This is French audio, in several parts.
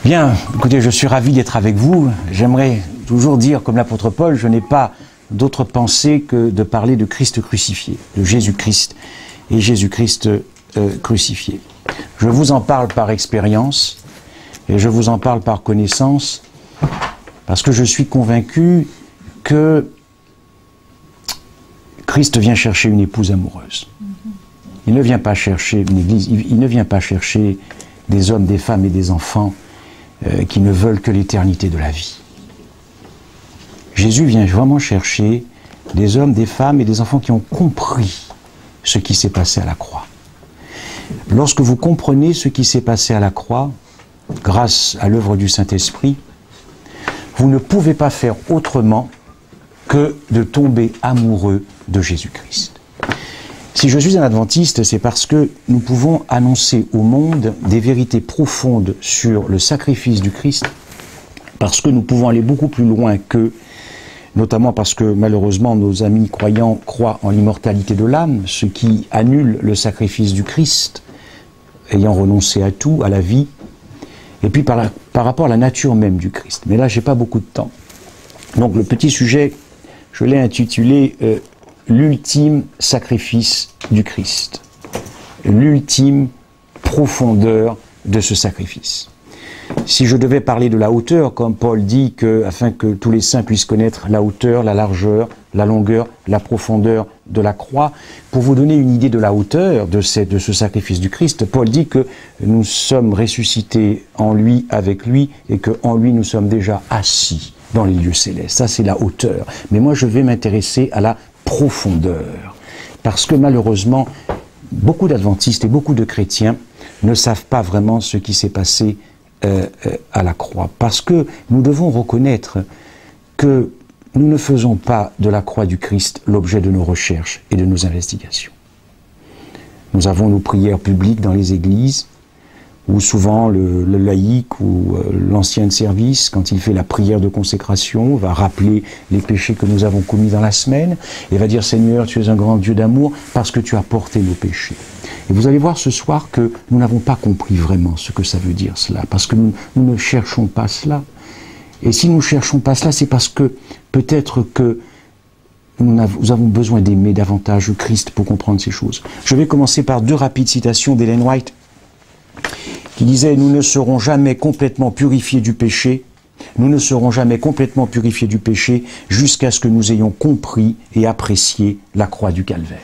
Bien, écoutez, je suis ravi d'être avec vous. J'aimerais toujours dire, comme l'apôtre Paul, je n'ai pas d'autre pensée que de parler de Christ crucifié, de Jésus-Christ et Jésus-Christ crucifié. Je vous en parle par expérience et je vous en parle par connaissance parce que je suis convaincu que Christ vient chercher une épouse amoureuse. Il ne vient pas chercher une église, il ne vient pas chercher des hommes, des femmes et des enfants qui ne veulent que l'éternité de la vie. Jésus vient vraiment chercher des hommes, des femmes et des enfants qui ont compris ce qui s'est passé à la croix. Lorsque vous comprenez ce qui s'est passé à la croix, grâce à l'œuvre du Saint-Esprit, vous ne pouvez pas faire autrement que de tomber amoureux de Jésus-Christ. Si je suis un adventiste, c'est parce que nous pouvons annoncer au monde des vérités profondes sur le sacrifice du Christ, parce que nous pouvons aller beaucoup plus loin qu'eux, notamment parce que malheureusement nos amis croyants croient en l'immortalité de l'âme, ce qui annule le sacrifice du Christ, ayant renoncé à tout, à la vie, et puis par rapport à la nature même du Christ. Mais là, j'ai pas beaucoup de temps. Donc le petit sujet, je l'ai intitulé l'ultime sacrifice du Christ, l'ultime profondeur de ce sacrifice. Si je devais parler de la hauteur, comme Paul dit, afin que tous les saints puissent connaître la hauteur, la largeur, la longueur, la profondeur de la croix, pour vous donner une idée de la hauteur de ce sacrifice du Christ, Paul dit que nous sommes ressuscités en lui, avec lui, et qu'en lui nous sommes déjà assis dans les lieux célestes. Ça, c'est la hauteur. Mais moi, je vais m'intéresser à la profondeur. Parce que malheureusement, beaucoup d'adventistes et beaucoup de chrétiens ne savent pas vraiment ce qui s'est passé à la croix. Parce que nous devons reconnaître que nous ne faisons pas de la croix du Christ l'objet de nos recherches et de nos investigations. Nous avons nos prières publiques dans les églises, où souvent le laïc ou l'ancien de service, quand il fait la prière de consécration, va rappeler les péchés que nous avons commis dans la semaine, et va dire « Seigneur, tu es un grand Dieu d'amour, parce que tu as porté nos péchés ». Et vous allez voir ce soir que nous n'avons pas compris vraiment ce que ça veut dire cela, parce que nous ne cherchons pas cela. Et si nous ne cherchons pas cela, c'est parce que peut-être que nous avons besoin d'aimer davantage Christ pour comprendre ces choses. Je vais commencer par deux rapides citations d'Ellen White, qui disait « Nous ne serons jamais complètement purifiés du péché, nous ne serons jamais complètement purifiés du péché jusqu'à ce que nous ayons compris et apprécié la croix du calvaire. »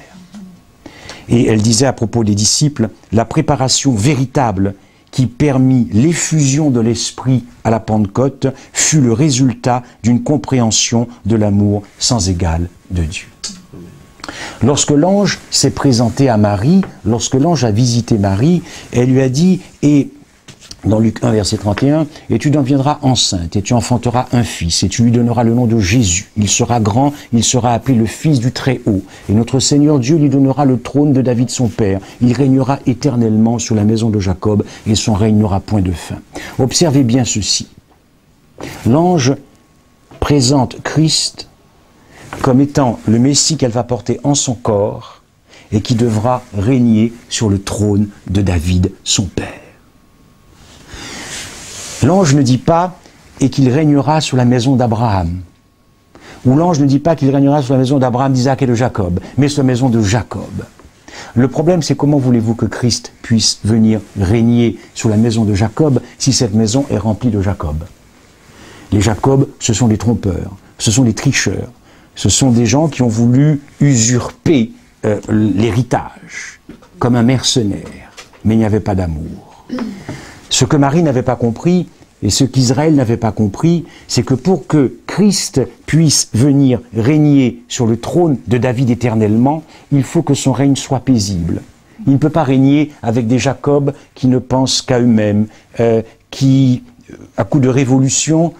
Et elle disait à propos des disciples « La préparation véritable qui permit l'effusion de l'Esprit à la Pentecôte fut le résultat d'une compréhension de l'amour sans égal de Dieu. » Lorsque l'ange s'est présenté à Marie, lorsque l'ange a visité Marie, elle lui a dit, et dans Luc 1, verset 31, « Et tu deviendras enceinte, et tu enfanteras un fils, et tu lui donneras le nom de Jésus. Il sera grand, il sera appelé le Fils du Très-Haut. Et notre Seigneur Dieu lui donnera le trône de David son père. Il régnera éternellement sur la maison de Jacob, et son règne n'aura point de fin. » Observez bien ceci. L'ange présente Christ comme étant le Messie qu'elle va porter en son corps et qui devra régner sur le trône de David, son père. L'ange ne dit pas « et qu'il régnera sur la maison d'Abraham ». Ou l'ange ne dit pas qu'il régnera sur la maison d'Abraham, d'Isaac et de Jacob, mais sur la maison de Jacob. Le problème, c'est comment voulez-vous que Christ puisse venir régner sur la maison de Jacob si cette maison est remplie de Jacob? Les Jacob, ce sont des trompeurs, ce sont des tricheurs. Ce sont des gens qui ont voulu usurper l'héritage, comme un mercenaire, mais il n'y avait pas d'amour. Ce que Marie n'avait pas compris, et ce qu'Israël n'avait pas compris, c'est que pour que Christ puisse venir régner sur le trône de David éternellement, il faut que son règne soit paisible. Il ne peut pas régner avec des Jacob qui ne pensent qu'à eux-mêmes, qui, à coup de révolution,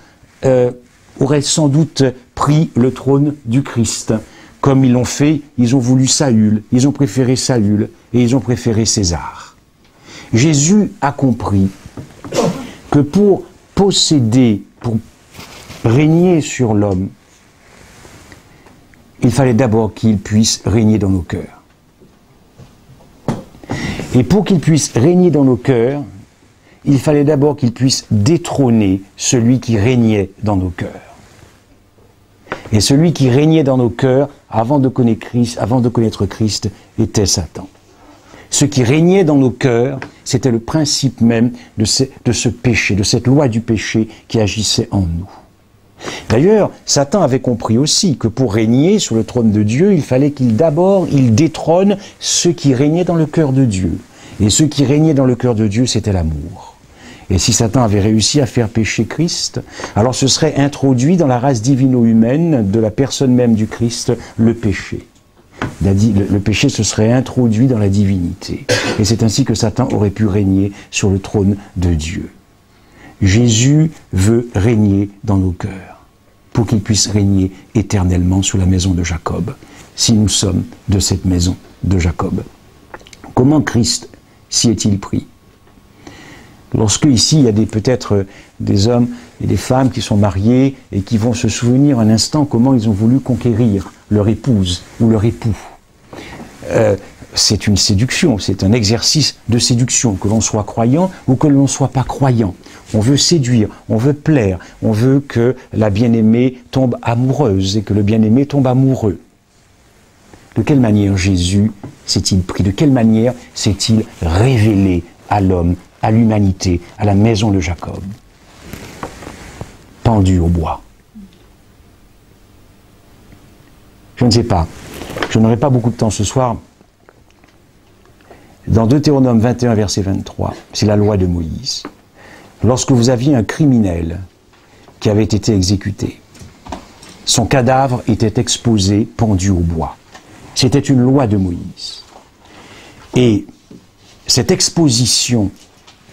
auraient sans doute pris le trône du Christ. Comme ils l'ont fait, ils ont voulu Saül, ils ont préféré Saül et ils ont préféré César. Jésus a compris que pour posséder, pour régner sur l'homme, il fallait d'abord qu'il puisse régner dans nos cœurs. Et pour qu'il puisse régner dans nos cœurs, il fallait d'abord qu'il puisse détrôner celui qui régnait dans nos cœurs. Et celui qui régnait dans nos cœurs, avant de connaître Christ, était Satan. Ce qui régnait dans nos cœurs, c'était le principe même de ce péché, de cette loi du péché qui agissait en nous. D'ailleurs, Satan avait compris aussi que pour régner sur le trône de Dieu, il fallait qu'il détrône ceux qui régnaient dans le cœur de Dieu. Et ce qui régnait dans le cœur de Dieu, c'était l'amour. Et si Satan avait réussi à faire pécher Christ, alors ce serait introduit dans la race divino-humaine de la personne même du Christ, le péché. Le péché se serait introduit dans la divinité. Et c'est ainsi que Satan aurait pu régner sur le trône de Dieu. Jésus veut régner dans nos cœurs, pour qu'il puisse régner éternellement sur la maison de Jacob, si nous sommes de cette maison de Jacob. Comment Christ s'y est-il pris? Lorsque ici il y a peut-être des hommes et des femmes qui sont mariés et qui vont se souvenir un instant comment ils ont voulu conquérir leur épouse ou leur époux. C'est une séduction, c'est un exercice de séduction, que l'on soit croyant ou que l'on ne soit pas croyant. On veut séduire, on veut plaire, on veut que la bien-aimée tombe amoureuse et que le bien-aimé tombe amoureux. De quelle manière Jésus s'est-il pris? De quelle manière s'est-il révélé à l'homme, à l'humanité, à la maison de Jacob? Pendu au bois. Je ne sais pas. Je n'aurai pas beaucoup de temps ce soir. Dans Deutéronome 21, verset 23, c'est la loi de Moïse. Lorsque vous aviez un criminel qui avait été exécuté, son cadavre était exposé, pendu au bois. C'était une loi de Moïse. Et cette exposition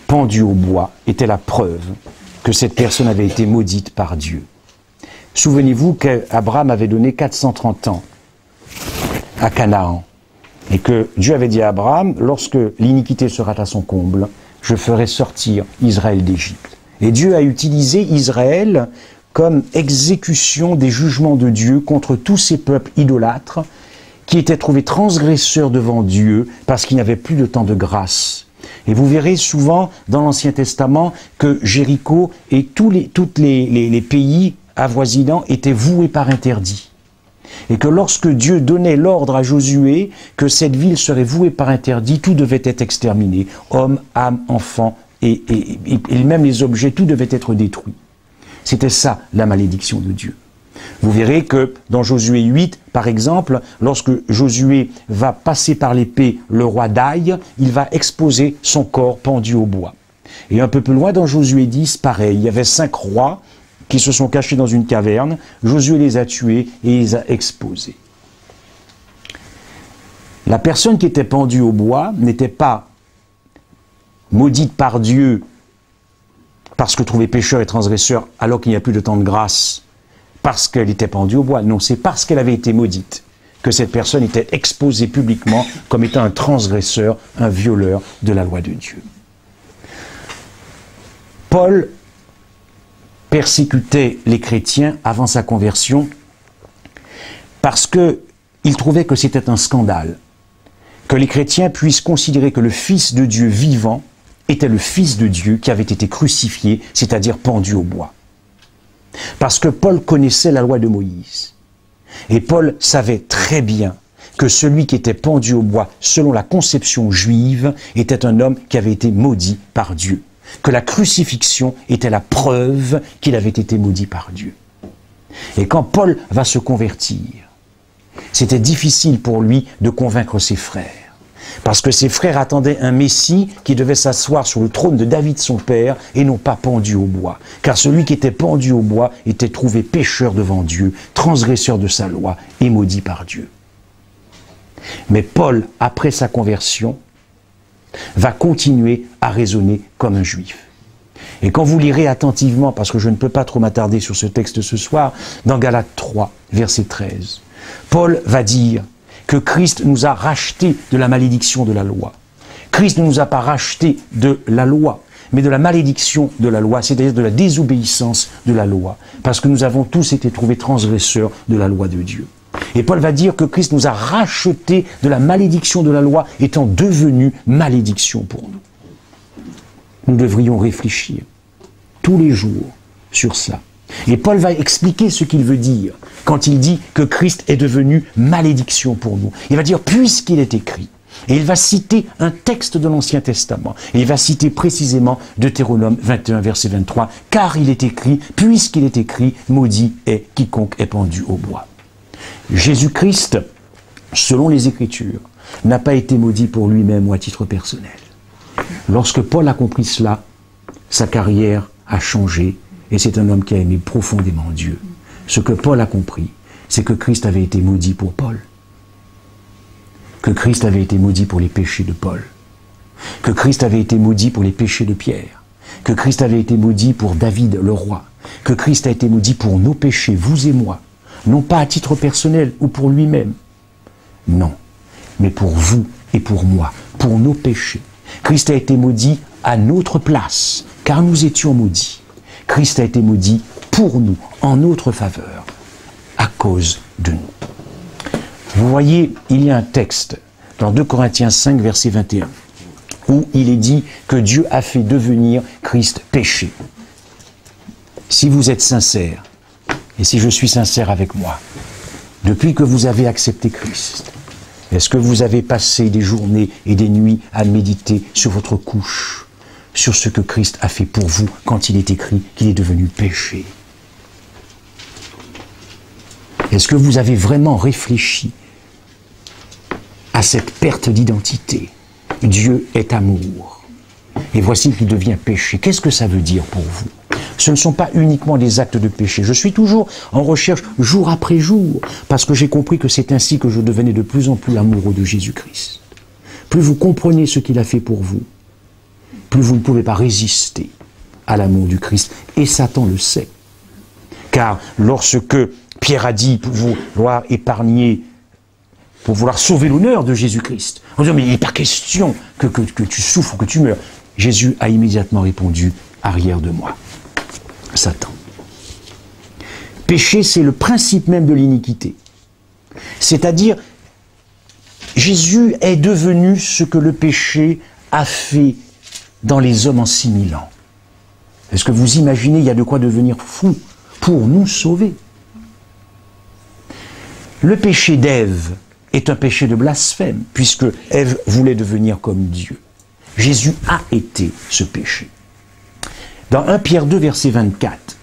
pendue au bois était la preuve que cette personne avait été maudite par Dieu. Souvenez-vous qu'Abraham avait donné 430 ans à Canaan et que Dieu avait dit à Abraham, lorsque l'iniquité sera à son comble, je ferai sortir Israël d'Égypte. Et Dieu a utilisé Israël comme exécution des jugements de Dieu contre tous ces peuples idolâtres qui étaient trouvés transgresseurs devant Dieu parce qu'il n'y avait plus de temps de grâce. Et vous verrez souvent dans l'Ancien Testament que Jéricho et tous les pays avoisinants étaient voués par interdit. Et que lorsque Dieu donnait l'ordre à Josué que cette ville serait vouée par interdit, tout devait être exterminé. Hommes, âmes, enfants et même les objets, tout devait être détruit. C'était ça la malédiction de Dieu. Vous verrez que dans Josué 8, par exemple, lorsque Josué va passer par l'épée le roi d'Aï, il va exposer son corps pendu au bois. Et un peu plus loin dans Josué 10, pareil, il y avait 5 rois qui se sont cachés dans une caverne, Josué les a tués et les a exposés. La personne qui était pendue au bois n'était pas maudite par Dieu parce que trouvée pécheur et transgresseur alors qu'il n'y a plus de temps de grâce, parce qu'elle était pendue au bois. Non, c'est parce qu'elle avait été maudite que cette personne était exposée publiquement comme étant un transgresseur, un violeur de la loi de Dieu. Paul persécutait les chrétiens avant sa conversion parce qu'il trouvait que c'était un scandale que les chrétiens puissent considérer que le Fils de Dieu vivant était le Fils de Dieu qui avait été crucifié, c'est-à-dire pendu au bois. Parce que Paul connaissait la loi de Moïse. Et Paul savait très bien que celui qui était pendu au bois, selon la conception juive, était un homme qui avait été maudit par Dieu. Que la crucifixion était la preuve qu'il avait été maudit par Dieu. Et quand Paul va se convertir, c'était difficile pour lui de convaincre ses frères. Parce que ses frères attendaient un Messie qui devait s'asseoir sur le trône de David son père et non pas pendu au bois. Car celui qui était pendu au bois était trouvé pécheur devant Dieu, transgresseur de sa loi et maudit par Dieu. Mais Paul, après sa conversion, va continuer à raisonner comme un juif. Et quand vous lirez attentivement, parce que je ne peux pas trop m'attarder sur ce texte ce soir, dans Galates 3, verset 13, Paul va dire que Christ nous a rachetés de la malédiction de la loi. Christ ne nous a pas rachetés de la loi, mais de la malédiction de la loi, c'est-à-dire de la désobéissance de la loi, parce que nous avons tous été trouvés transgresseurs de la loi de Dieu. Et Paul va dire que Christ nous a rachetés de la malédiction de la loi, étant devenu malédiction pour nous. Nous devrions réfléchir tous les jours sur ça. Et Paul va expliquer ce qu'il veut dire quand il dit que Christ est devenu malédiction pour nous. Il va dire, puisqu'il est écrit, et il va citer un texte de l'Ancien Testament, et il va citer précisément Deutéronome 21, verset 23, car il est écrit, puisqu'il est écrit, maudit est quiconque est pendu au bois. Jésus-Christ, selon les Écritures, n'a pas été maudit pour lui-même ou à titre personnel. Lorsque Paul a compris cela, sa carrière a changé, et c'est un homme qui a aimé profondément Dieu. Ce que Paul a compris, c'est que Christ avait été maudit pour Paul, que Christ avait été maudit pour les péchés de Paul, que Christ avait été maudit pour les péchés de Pierre, que Christ avait été maudit pour David le roi, que Christ a été maudit pour nos péchés, vous et moi, non pas à titre personnel ou pour lui-même, non, mais pour vous et pour moi, pour nos péchés. Christ a été maudit à notre place, car nous étions maudits. Christ a été maudit pour nous, en notre faveur, à cause de nous. Vous voyez, il y a un texte dans 2 Corinthiens 5, verset 21, où il est dit que Dieu a fait devenir Christ péché. Si vous êtes sincère, et si je suis sincère avec moi, depuis que vous avez accepté Christ, est-ce que vous avez passé des journées et des nuits à méditer sur votre couche, sur ce que Christ a fait pour vous quand il est écrit qu'il est devenu péché? Est-ce que vous avez vraiment réfléchi à cette perte d'identité? Dieu est amour. Et voici qu'il devient péché. Qu'est-ce que ça veut dire pour vous? Ce ne sont pas uniquement des actes de péché. Je suis toujours en recherche jour après jour, parce que j'ai compris que c'est ainsi que je devenais de plus en plus amoureux de Jésus-Christ. Plus vous comprenez ce qu'il a fait pour vous, plus vous ne pouvez pas résister à l'amour du Christ. Et Satan le sait. Car lorsque Pierre a dit pour vouloir épargner, pour vouloir sauver l'honneur de Jésus-Christ, on dit, mais il n'est pas question que tu souffres ou que tu meurs. Jésus a immédiatement répondu, arrière de moi, Satan. Péché, c'est le principe même de l'iniquité. C'est-à-dire, Jésus est devenu ce que le péché a fait dans les hommes en 6000 ans. Est-ce que vous imaginez, il y a de quoi devenir fou pour nous sauver? Le péché d'Ève est un péché de blasphème, puisque Ève voulait devenir comme Dieu. Jésus a été ce péché. Dans 1 Pierre 2, verset 24,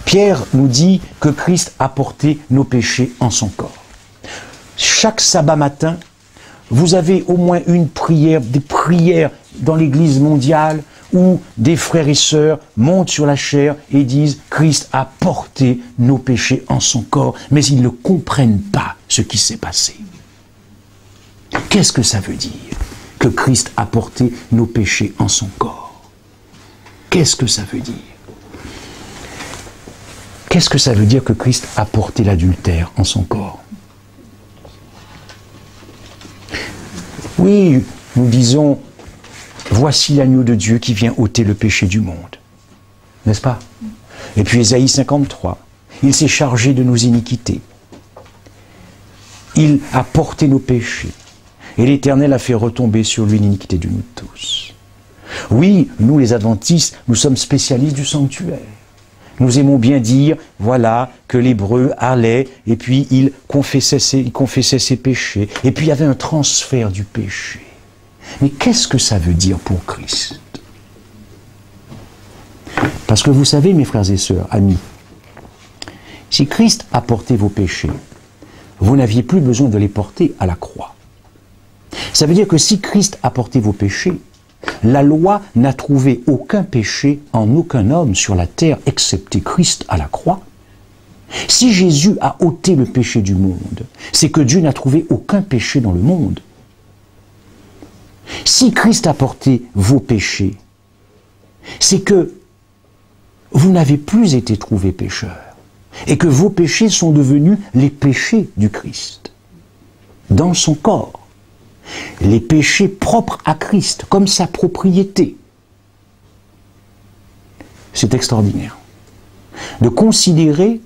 Pierre nous dit que Christ a porté nos péchés en son corps. Chaque sabbat matin, vous avez au moins une prière, des prières dans l'Église mondiale où des frères et sœurs montent sur la chaire et disent « Christ a porté nos péchés en son corps », mais ils ne comprennent pas ce qui s'est passé. Qu'est-ce que ça veut dire que Christ a porté nos péchés en son corps? Qu'est-ce que ça veut dire? Qu'est-ce que ça veut dire que Christ a porté l'adultère en son corps? Oui, nous disons, voici l'agneau de Dieu qui vient ôter le péché du monde. N'est-ce pas? Et puis Ésaïe 53, il s'est chargé de nos iniquités. Il a porté nos péchés. Et l'Éternel a fait retomber sur lui l'iniquité de nous tous. Oui, nous les adventistes, nous sommes spécialistes du sanctuaire. Nous aimons bien dire, voilà, que l'hébreu allait, et puis il confessait ses péchés, et puis il y avait un transfert du péché. Mais qu'est-ce que ça veut dire pour Christ? Parce que vous savez, mes frères et sœurs, amis, si Christ a porté vos péchés, vous n'aviez plus besoin de les porter à la croix. Ça veut dire que si Christ a porté vos péchés, la loi n'a trouvé aucun péché en aucun homme sur la terre, excepté Christ à la croix. Si Jésus a ôté le péché du monde, c'est que Dieu n'a trouvé aucun péché dans le monde. Si Christ a porté vos péchés, c'est que vous n'avez plus été trouvés pécheurs, et que vos péchés sont devenus les péchés du Christ, dans son corps. Les péchés propres à Christ, comme sa propriété. C'est extraordinaire de considérer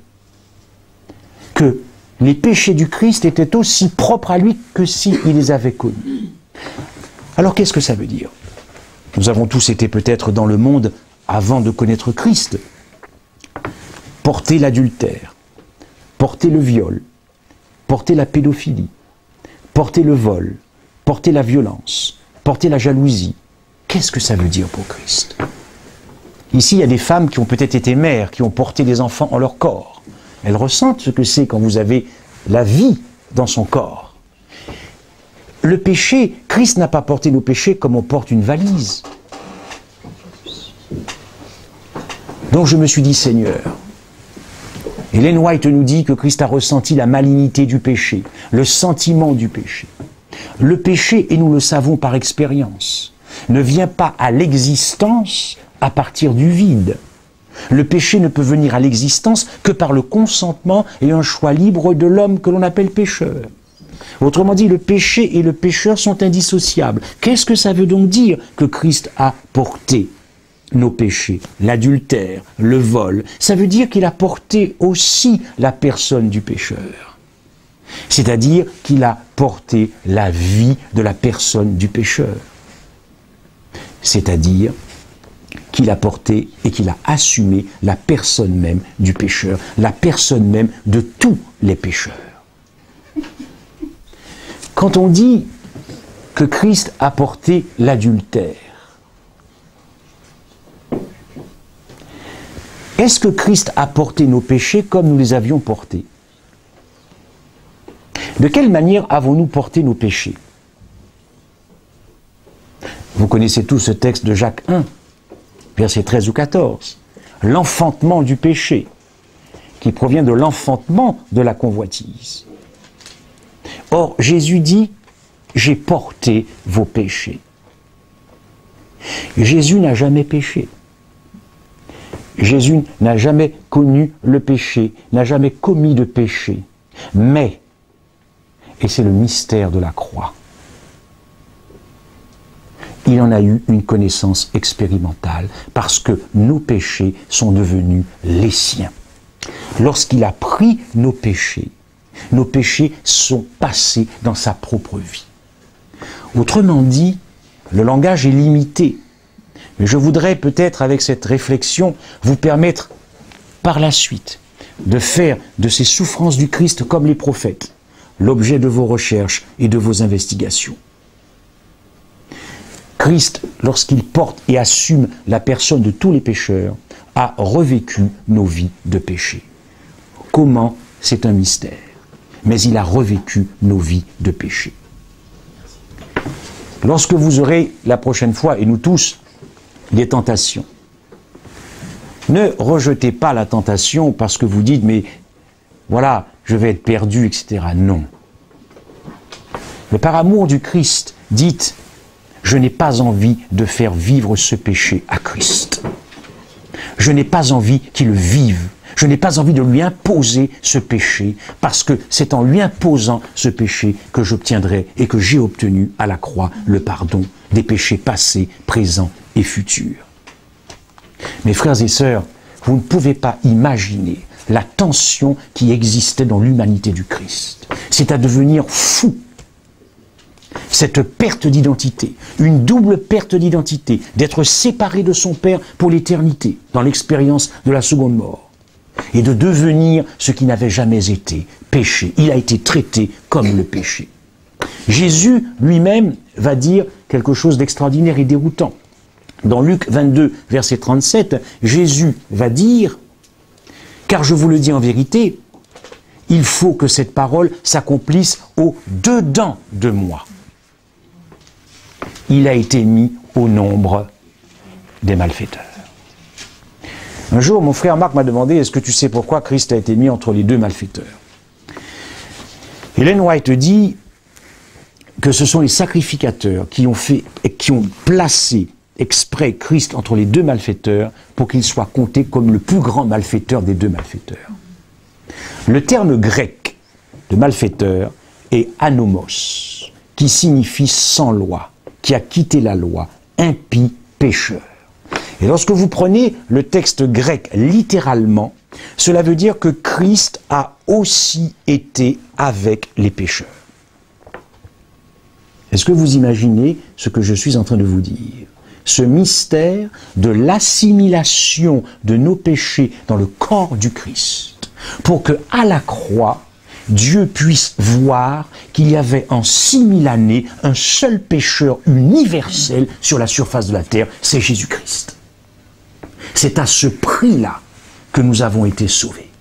que les péchés du Christ étaient aussi propres à lui que s'il les avait connus. Alors qu'est-ce que ça veut dire? Nous avons tous été peut-être dans le monde avant de connaître Christ. Porter l'adultère, porter le viol, porter la pédophilie, porter le vol, porter la violence, porter la jalousie. Qu'est-ce que ça veut dire pour Christ? Ici, il y a des femmes qui ont peut-être été mères, qui ont porté des enfants en leur corps. Elles ressentent ce que c'est quand vous avez la vie dans son corps. Le péché, Christ n'a pas porté nos péchés comme on porte une valise. Donc je me suis dit, Seigneur, Ellen White nous dit que Christ a ressenti la malignité du péché, le sentiment du péché. Le péché, et nous le savons par expérience, ne vient pas à l'existence à partir du vide. Le péché ne peut venir à l'existence que par le consentement et un choix libre de l'homme que l'on appelle pécheur. Autrement dit, le péché et le pécheur sont indissociables. Qu'est-ce que ça veut donc dire que Christ a porté nos péchés, l'adultère, le vol? Ça veut dire qu'il a porté aussi la personne du pécheur. C'est-à-dire qu'il a porté la vie de la personne du pécheur. C'est-à-dire qu'il a porté et qu'il a assumé la personne même du pécheur, la personne même de tous les pécheurs. Quand on dit que Christ a porté l'adultère, est-ce que Christ a porté nos péchés comme nous les avions portés? De quelle manière avons-nous porté nos péchés? Vous connaissez tous ce texte de Jacques 1, versets 13 ou 14. L'enfantement du péché, qui provient de l'enfantement de la convoitise. Or, Jésus dit, j'ai porté vos péchés. Jésus n'a jamais péché. Jésus n'a jamais connu le péché, n'a jamais commis de péché. Mais, et c'est le mystère de la croix, il en a eu une connaissance expérimentale parce que nos péchés sont devenus les siens. Lorsqu'il a pris nos péchés sont passés dans sa propre vie. Autrement dit, le langage est limité. Mais je voudrais peut-être, avec cette réflexion, vous permettre par la suite de faire de ces souffrances du Christ comme les prophètes l'objet de vos recherches et de vos investigations. Christ, lorsqu'il porte et assume la personne de tous les pécheurs, a revécu nos vies de péché. Comment? C'est un mystère. Mais il a revécu nos vies de péché. Lorsque vous aurez la prochaine fois, et nous tous, des tentations, ne rejetez pas la tentation parce que vous dites, mais voilà, je vais être perdu, etc. Non. Mais par amour du Christ, dites, je n'ai pas envie de faire vivre ce péché à Christ. Je n'ai pas envie qu'il le vive. Je n'ai pas envie de lui imposer ce péché, parce que c'est en lui imposant ce péché que j'obtiendrai et que j'ai obtenu à la croix le pardon des péchés passés, présents et futurs. Mes frères et sœurs, vous ne pouvez pas imaginer la tension qui existait dans l'humanité du Christ. C'est à devenir fou. Cette perte d'identité, une double perte d'identité, d'être séparé de son Père pour l'éternité, dans l'expérience de la seconde mort, et de devenir ce qui n'avait jamais été, péché. Il a été traité comme le péché. Jésus lui-même va dire quelque chose d'extraordinaire et déroutant. Dans Luc 22, verset 37, Jésus va dire « Car je vous le dis en vérité, il faut que cette parole s'accomplisse au dedans de moi. » Il a été mis au nombre des malfaiteurs. Un jour, mon frère Marc m'a demandé, est-ce que tu sais pourquoi Christ a été mis entre les deux malfaiteurs? Ellen White dit que ce sont les sacrificateurs qui ont placé exprès Christ entre les deux malfaiteurs pour qu'il soit compté comme le plus grand malfaiteur des deux malfaiteurs. Le terme grec de malfaiteur est anomos, qui signifie sans loi, qui a quitté la loi, impie, pécheur. Et lorsque vous prenez le texte grec littéralement, cela veut dire que Christ a aussi été avec les pécheurs. Est-ce que vous imaginez ce que je suis en train de vous dire? ce mystère de l'assimilation de nos péchés dans le corps du Christ, pour que à la croix, Dieu puisse voir qu'il y avait en 6000 années un seul pécheur universel sur la surface de la terre, c'est Jésus-Christ. C'est à ce prix-là que nous avons été sauvés.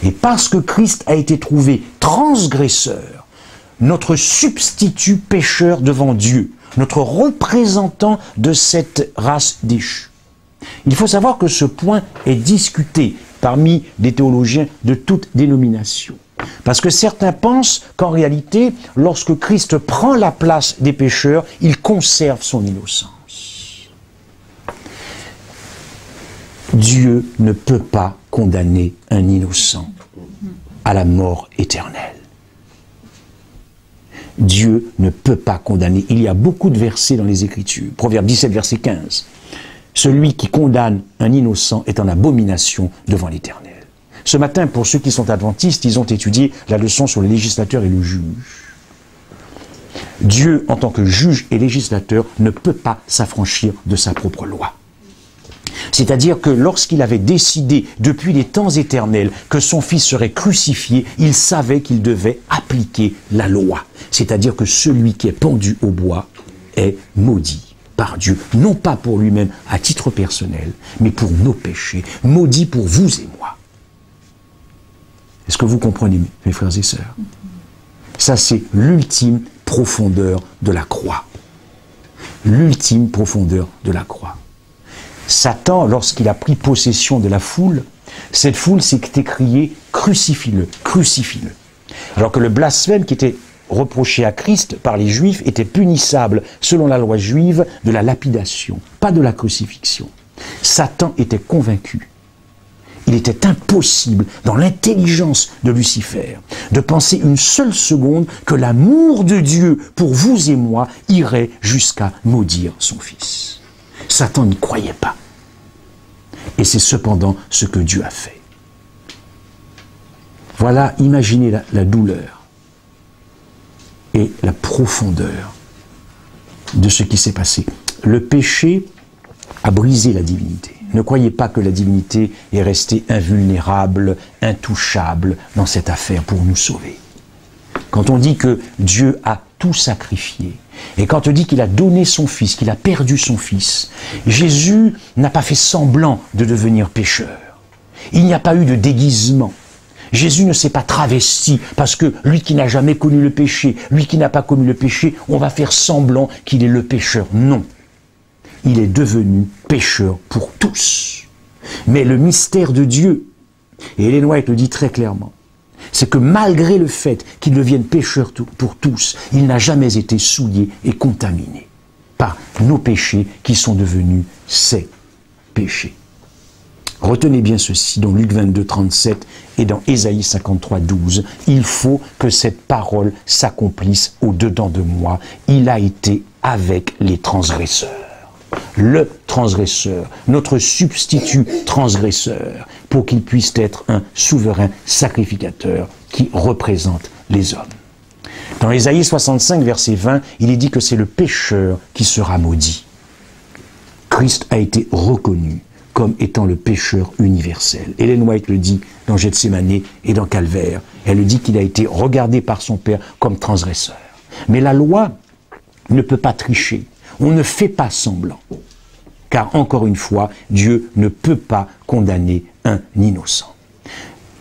Et parce que Christ a été trouvé transgresseur, notre substitut pécheur devant Dieu, notre représentant de cette race déchue. Il faut savoir que ce point est discuté parmi les théologiens de toute dénomination. Parce que certains pensent qu'en réalité, lorsque Christ prend la place des pécheurs, il conserve son innocence. Dieu ne peut pas condamner un innocent à la mort éternelle. Dieu ne peut pas condamner. Il y a beaucoup de versets dans les Écritures. Proverbe 17, verset 15. Celui qui condamne un innocent est en abomination devant l'Éternel. Ce matin, pour ceux qui sont adventistes, ils ont étudié la leçon sur le législateur et le juge. Dieu, en tant que juge et législateur, ne peut pas s'affranchir de sa propre loi. C'est-à-dire que lorsqu'il avait décidé, depuis les temps éternels, que son fils serait crucifié, il savait qu'il devait appliquer la loi. C'est-à-dire que celui qui est pendu au bois est maudit par Dieu, non pas pour lui-même à titre personnel, mais pour nos péchés, maudit pour vous et moi. Est-ce que vous comprenez, mes frères et sœurs? Ça, c'est l'ultime profondeur de la croix. L'ultime profondeur de la croix. Satan, lorsqu'il a pris possession de la foule, cette foule s'est écriée « Crucifie-le, crucifie-le ». Alors que le blasphème qui était reproché à Christ par les Juifs était punissable, selon la loi juive, de la lapidation, pas de la crucifixion. Satan était convaincu. Il était impossible, dans l'intelligence de Lucifer, de penser une seule seconde que l'amour de Dieu pour vous et moi irait jusqu'à maudire son Fils. Satan n'y croyait pas. Et c'est cependant ce que Dieu a fait. Voilà, imaginez la douleur et la profondeur de ce qui s'est passé. Le péché a brisé la divinité. Ne croyez pas que la divinité est restée invulnérable, intouchable dans cette affaire pour nous sauver. Quand on dit que Dieu a tout sacrifié, et quand on dit qu'il a donné son Fils, qu'il a perdu son Fils, Jésus n'a pas fait semblant de devenir pécheur. Il n'y a pas eu de déguisement. Jésus ne s'est pas travesti parce que lui qui n'a jamais connu le péché, lui qui n'a pas connu le péché, on va faire semblant qu'il est le pécheur. Non. Il est devenu pécheur pour tous. Mais le mystère de Dieu, et Ellen White le dit très clairement, c'est que malgré le fait qu'il devienne pécheur pour tous, il n'a jamais été souillé et contaminé par nos péchés qui sont devenus ses péchés. Retenez bien ceci dans Luc 22, 37 et dans Ésaïe 53, 12. Il faut que cette parole s'accomplisse au-dedans de moi. Il a été avec les transgresseurs. Le transgresseur, notre substitut transgresseur, pour qu'il puisse être un souverain sacrificateur qui représente les hommes. Dans Ésaïe 65, verset 20, il est dit que c'est le pécheur qui sera maudit. Christ a été reconnu comme étant le pécheur universel. Ellen White le dit dans Gethsémanée et dans Calvaire. Elle le dit qu'il a été regardé par son Père comme transgresseur. Mais la loi ne peut pas tricher. On ne fait pas semblant. Car encore une fois, Dieu ne peut pas condamner un innocent.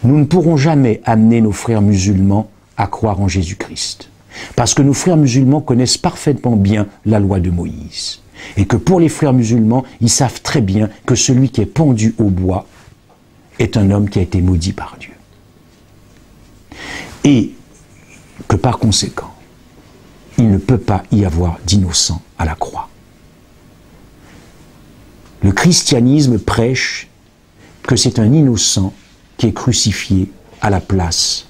Nous ne pourrons jamais amener nos frères musulmans à croire en Jésus-Christ. Parce que nos frères musulmans connaissent parfaitement bien la loi de Moïse. Et que pour les frères musulmans, ils savent très bien que celui qui est pendu au bois est un homme qui a été maudit par Dieu. Et que par conséquent, il ne peut pas y avoir d'innocent à la croix. Le christianisme prêche que c'est un innocent qui est crucifié à la place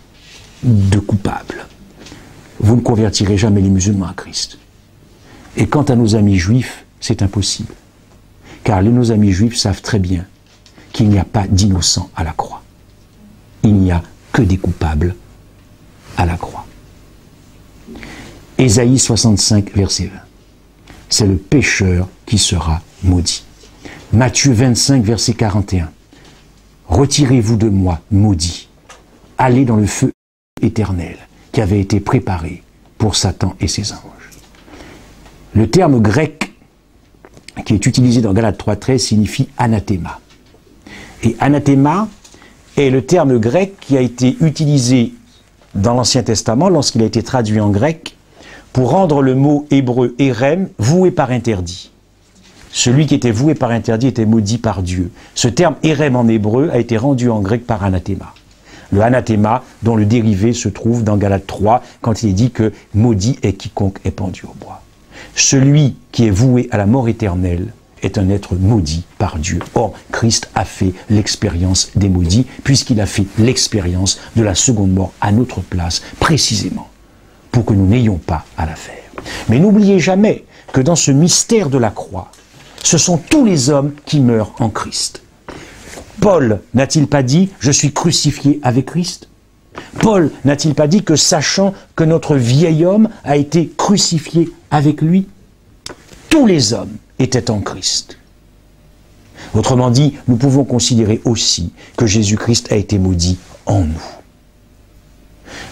de coupables. Vous ne convertirez jamais les musulmans à Christ. Et quant à nos amis juifs, c'est impossible. Car nos amis juifs savent très bien qu'il n'y a pas d'innocents à la croix. Il n'y a que des coupables à la croix. Ésaïe 65, verset 20. c'est le pécheur qui sera maudit. Matthieu 25, verset 41. Retirez-vous de moi, maudits, allez dans le feu éternel qui avait été préparé pour Satan et ses anges. Le terme grec qui est utilisé dans Galates 3.13 signifie anathema. Et anathema est le terme grec qui a été utilisé dans l'Ancien Testament lorsqu'il a été traduit en grec pour rendre le mot hébreu érem, voué par interdit. Celui qui était voué par interdit était maudit par Dieu. Ce terme érem en hébreu a été rendu en grec par anathema. Le anathema dont le dérivé se trouve dans Galates 3 quand il est dit que maudit est quiconque est pendu au bois. Celui qui est voué à la mort éternelle est un être maudit par Dieu. Or, Christ a fait l'expérience des maudits puisqu'il a fait l'expérience de la seconde mort à notre place, précisément pour que nous n'ayons pas à la faire. Mais n'oubliez jamais que dans ce mystère de la croix, ce sont tous les hommes qui meurent en Christ. Paul n'a-t-il pas dit « Je suis crucifié avec Christ » ? Paul n'a-t-il pas dit que sachant que notre vieil homme a été crucifié avec lui, tous les hommes étaient en Christ. Autrement dit, nous pouvons considérer aussi que Jésus-Christ a été maudit en nous.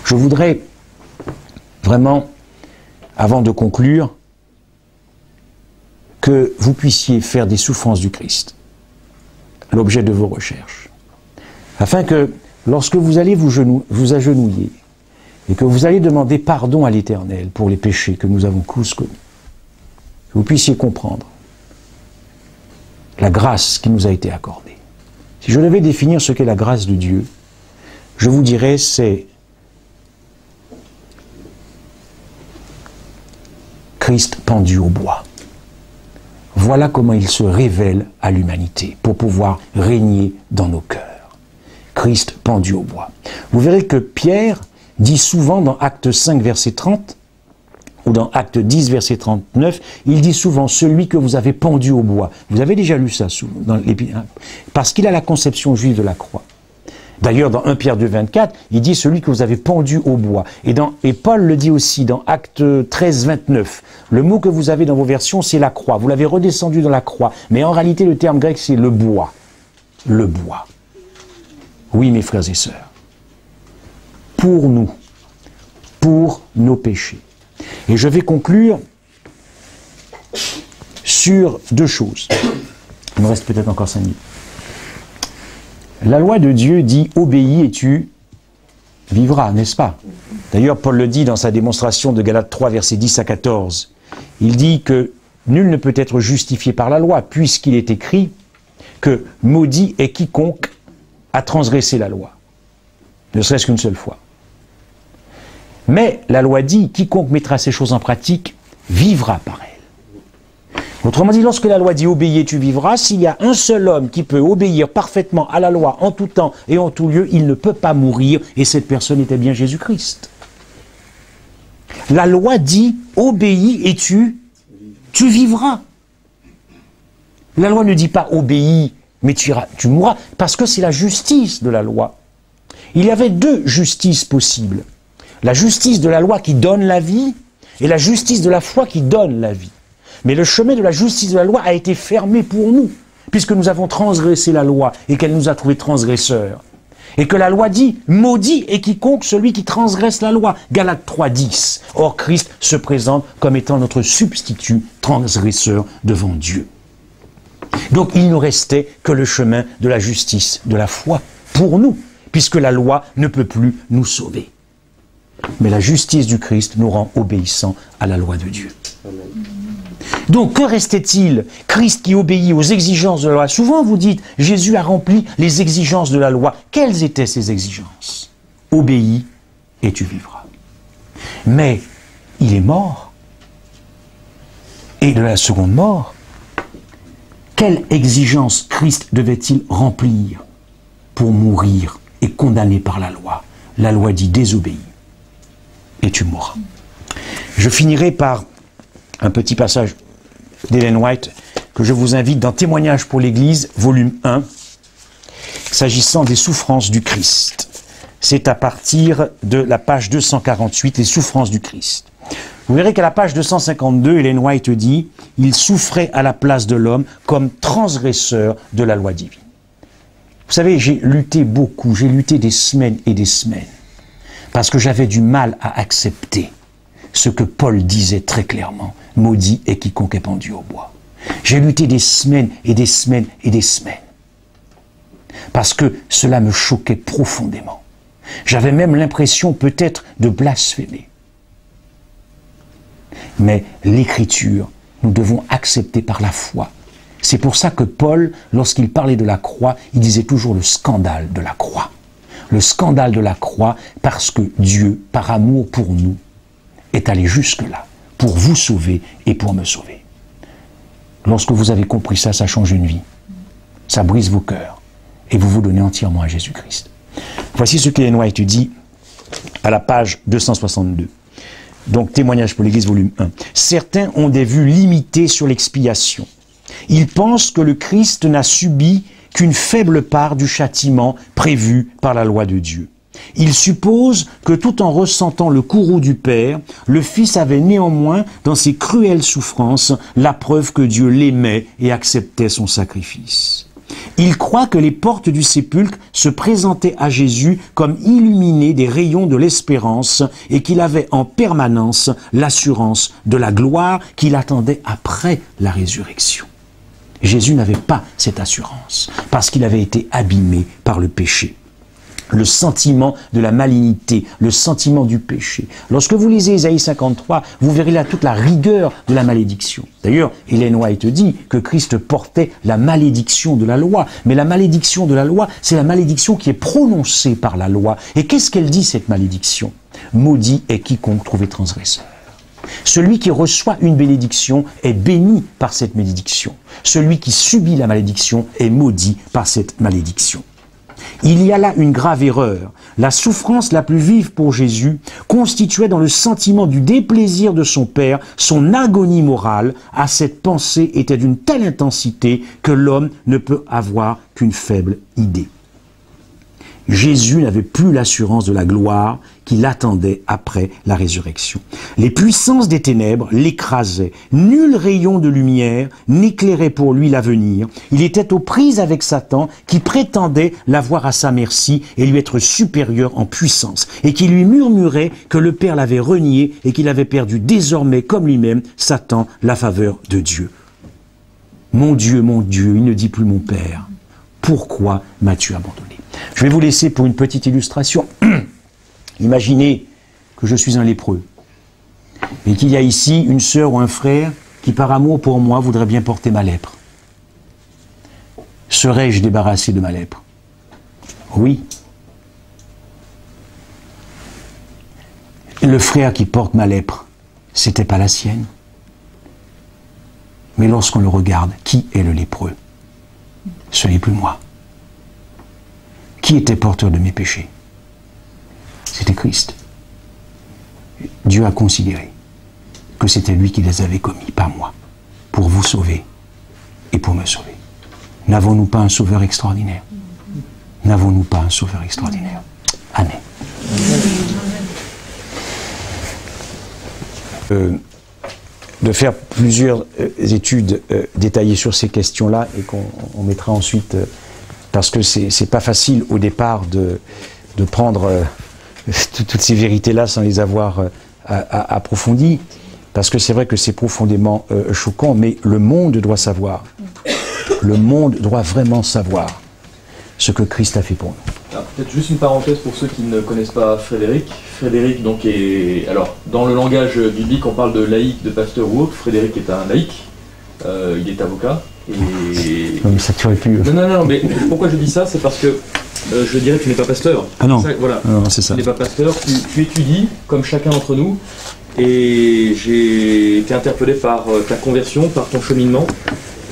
Je voudrais vraiment, avant de conclure, que vous puissiez faire des souffrances du Christ l'objet de vos recherches, afin que lorsque vous allez vous agenouiller et que vous allez demander pardon à l'Éternel pour les péchés que nous avons tous commis, vous puissiez comprendre la grâce qui nous a été accordée. Si je devais définir ce qu'est la grâce de Dieu, je vous dirais c'est Christ pendu au bois. Voilà comment il se révèle à l'humanité pour pouvoir régner dans nos cœurs. Christ pendu au bois. Vous verrez que Pierre dit souvent dans Acte 5, verset 30, ou dans Acte 10, verset 39, il dit souvent « celui que vous avez pendu au bois ». Vous avez déjà lu ça souvent, parce qu'il a la conception juive de la croix. D'ailleurs, dans 1 Pierre 2, 24, il dit « celui que vous avez pendu au bois ». Et Paul le dit aussi dans Acte 13, 29. Le mot que vous avez dans vos versions, c'est la croix. Vous l'avez redescendu dans la croix. Mais en réalité, le terme grec, c'est le bois. Le bois. Oui, mes frères et sœurs. Pour nous, pour nos péchés. Et je vais conclure sur deux choses. Il me reste peut-être encore 5 minutes. La loi de Dieu dit « obéis et tu vivras », n'est-ce pas? D'ailleurs, Paul le dit dans sa démonstration de Galates 3, versets 10 à 14. Il dit que nul ne peut être justifié par la loi, puisqu'il est écrit que maudit est quiconque a transgressé la loi, ne serait-ce qu'une seule fois. Mais la loi dit, quiconque mettra ces choses en pratique vivra par elle. Autrement dit, lorsque la loi dit obéis et tu vivras, s'il y a un seul homme qui peut obéir parfaitement à la loi en tout temps et en tout lieu, il ne peut pas mourir, et cette personne était bien Jésus-Christ. La loi dit obéis et tu vivras. La loi ne dit pas obéis, mais tu mourras, parce que c'est la justice de la loi. Il y avait deux justices possibles. La justice de la loi qui donne la vie et la justice de la foi qui donne la vie. Mais le chemin de la justice de la loi a été fermé pour nous, puisque nous avons transgressé la loi et qu'elle nous a trouvés transgresseurs. Et que la loi dit, maudit est quiconque celui qui transgresse la loi. Galates 3, 10. Or, Christ se présente comme étant notre substitut transgresseur devant Dieu. Donc, il ne restait que le chemin de la justice, de la foi, pour nous, puisque la loi ne peut plus nous sauver. Mais la justice du Christ nous rend obéissants à la loi de Dieu. Amen. Donc, que restait-il? Christ qui obéit aux exigences de la loi. Souvent, vous dites, Jésus a rempli les exigences de la loi. Quelles étaient ces exigences? Obéis et tu vivras. Mais il est mort. Et de la seconde mort, quelle exigence Christ devait-il remplir pour mourir et condamné par la loi? La loi dit désobéis et tu mourras. Je finirai par un petit passage d'Ellen White que je vous invite dans Témoignages pour l'Église, volume 1, s'agissant des souffrances du Christ. C'est à partir de la page 248, les souffrances du Christ. Vous verrez qu'à la page 252, Ellen White dit « Il souffrait à la place de l'homme comme transgresseur de la loi divine ». Vous savez, j'ai lutté beaucoup, j'ai lutté des semaines et des semaines, parce que j'avais du mal à accepter ce que Paul disait très clairement, « Maudit est quiconque est pendu au bois ». J'ai lutté des semaines et des semaines et des semaines, parce que cela me choquait profondément. J'avais même l'impression peut-être de blasphémer. Mais l'Écriture, nous devons accepter par la foi. C'est pour ça que Paul, lorsqu'il parlait de la croix, il disait toujours le scandale de la croix. Le scandale de la croix, parce que Dieu, par amour pour nous, est allé jusque-là, pour vous sauver et pour me sauver. Lorsque vous avez compris ça, ça change une vie. Ça brise vos cœurs. Et vous vous donnez entièrement à Jésus-Christ. Voici ce qu'Ellen White dit à la page 262. Donc, témoignage pour l'Église, volume 1. Certains ont des vues limitées sur l'expiation. Ils pensent que le Christ n'a subi qu'une faible part du châtiment prévu par la loi de Dieu. Ils supposent que tout en ressentant le courroux du Père, le Fils avait néanmoins, dans ses cruelles souffrances, la preuve que Dieu l'aimait et acceptait son sacrifice. Ils croient que les portes du sépulcre se présentaient à Jésus comme illuminées des rayons de l'espérance et qu'il avait en permanence l'assurance de la gloire qu'il attendait après la résurrection. Jésus n'avait pas cette assurance parce qu'il avait été abîmé par le péché. Le sentiment de la malignité, le sentiment du péché. Lorsque vous lisez Isaïe 53, vous verrez là toute la rigueur de la malédiction. D'ailleurs, Ellen White dit que Christ portait la malédiction de la loi. Mais la malédiction de la loi, c'est la malédiction qui est prononcée par la loi. Et qu'est-ce qu'elle dit, cette malédiction? Maudit est quiconque trouvé transgresseur. Celui qui reçoit une bénédiction est béni par cette malédiction. Celui qui subit la malédiction est maudit par cette malédiction. Il y a là une grave erreur. La souffrance la plus vive pour Jésus constituait dans le sentiment du déplaisir de son Père, son agonie morale. À cette pensée était d'une telle intensité que l'homme ne peut avoir qu'une faible idée. Jésus n'avait plus l'assurance de la gloire qui l'attendait après la résurrection. Les puissances des ténèbres l'écrasaient. Nul rayon de lumière n'éclairait pour lui l'avenir. Il était aux prises avec Satan qui prétendait l'avoir à sa merci et lui être supérieur en puissance et qui lui murmurait que le Père l'avait renié et qu'il avait perdu désormais comme lui-même, Satan, la faveur de Dieu. Mon Dieu, il ne dit plus mon Père. Pourquoi m'as-tu abandonné? Je vais vous laisser pour une petite illustration. Imaginez que je suis un lépreux et qu'il y a ici une sœur ou un frère qui, par amour pour moi, voudrait bien porter ma lèpre. Serais-je débarrassé de ma lèpre? Oui. Le frère qui porte ma lèpre, c'était pas la sienne. Mais lorsqu'on le regarde, qui est le lépreux? Ce n'est plus moi. Qui était porteur de mes péchés? C'était Christ. Dieu a considéré que c'était lui qui les avait commis, pas moi, pour vous sauver et pour me sauver. N'avons-nous pas un sauveur extraordinaire? N'avons-nous pas un sauveur extraordinaire? Amen. De faire plusieurs études détaillées sur ces questions-là et qu'on mettra ensuite... parce que c'est pas facile au départ de prendre toutes ces vérités-là sans les avoir approfondies, parce que c'est vrai que c'est profondément choquant, mais le monde doit savoir, le monde doit vraiment savoir ce que Christ a fait pour nous. Peut-être juste une parenthèse pour ceux qui ne connaissent pas Frédéric. Frédéric, donc, est... Alors, dans le langage biblique, on parle de laïc, de pasteur ou autre. Frédéric est un laïc, il est avocat. Et... Non, mais ça tu aurais pu... Non, mais pourquoi je dis ça? C'est parce que je dirais que tu n'es pas pasteur. Ah non, ça, voilà. Non, c'est ça. Tu n'es pas pasteur, tu étudies, comme chacun d'entre nous, et j'ai été interpellé par ta conversion, par ton cheminement,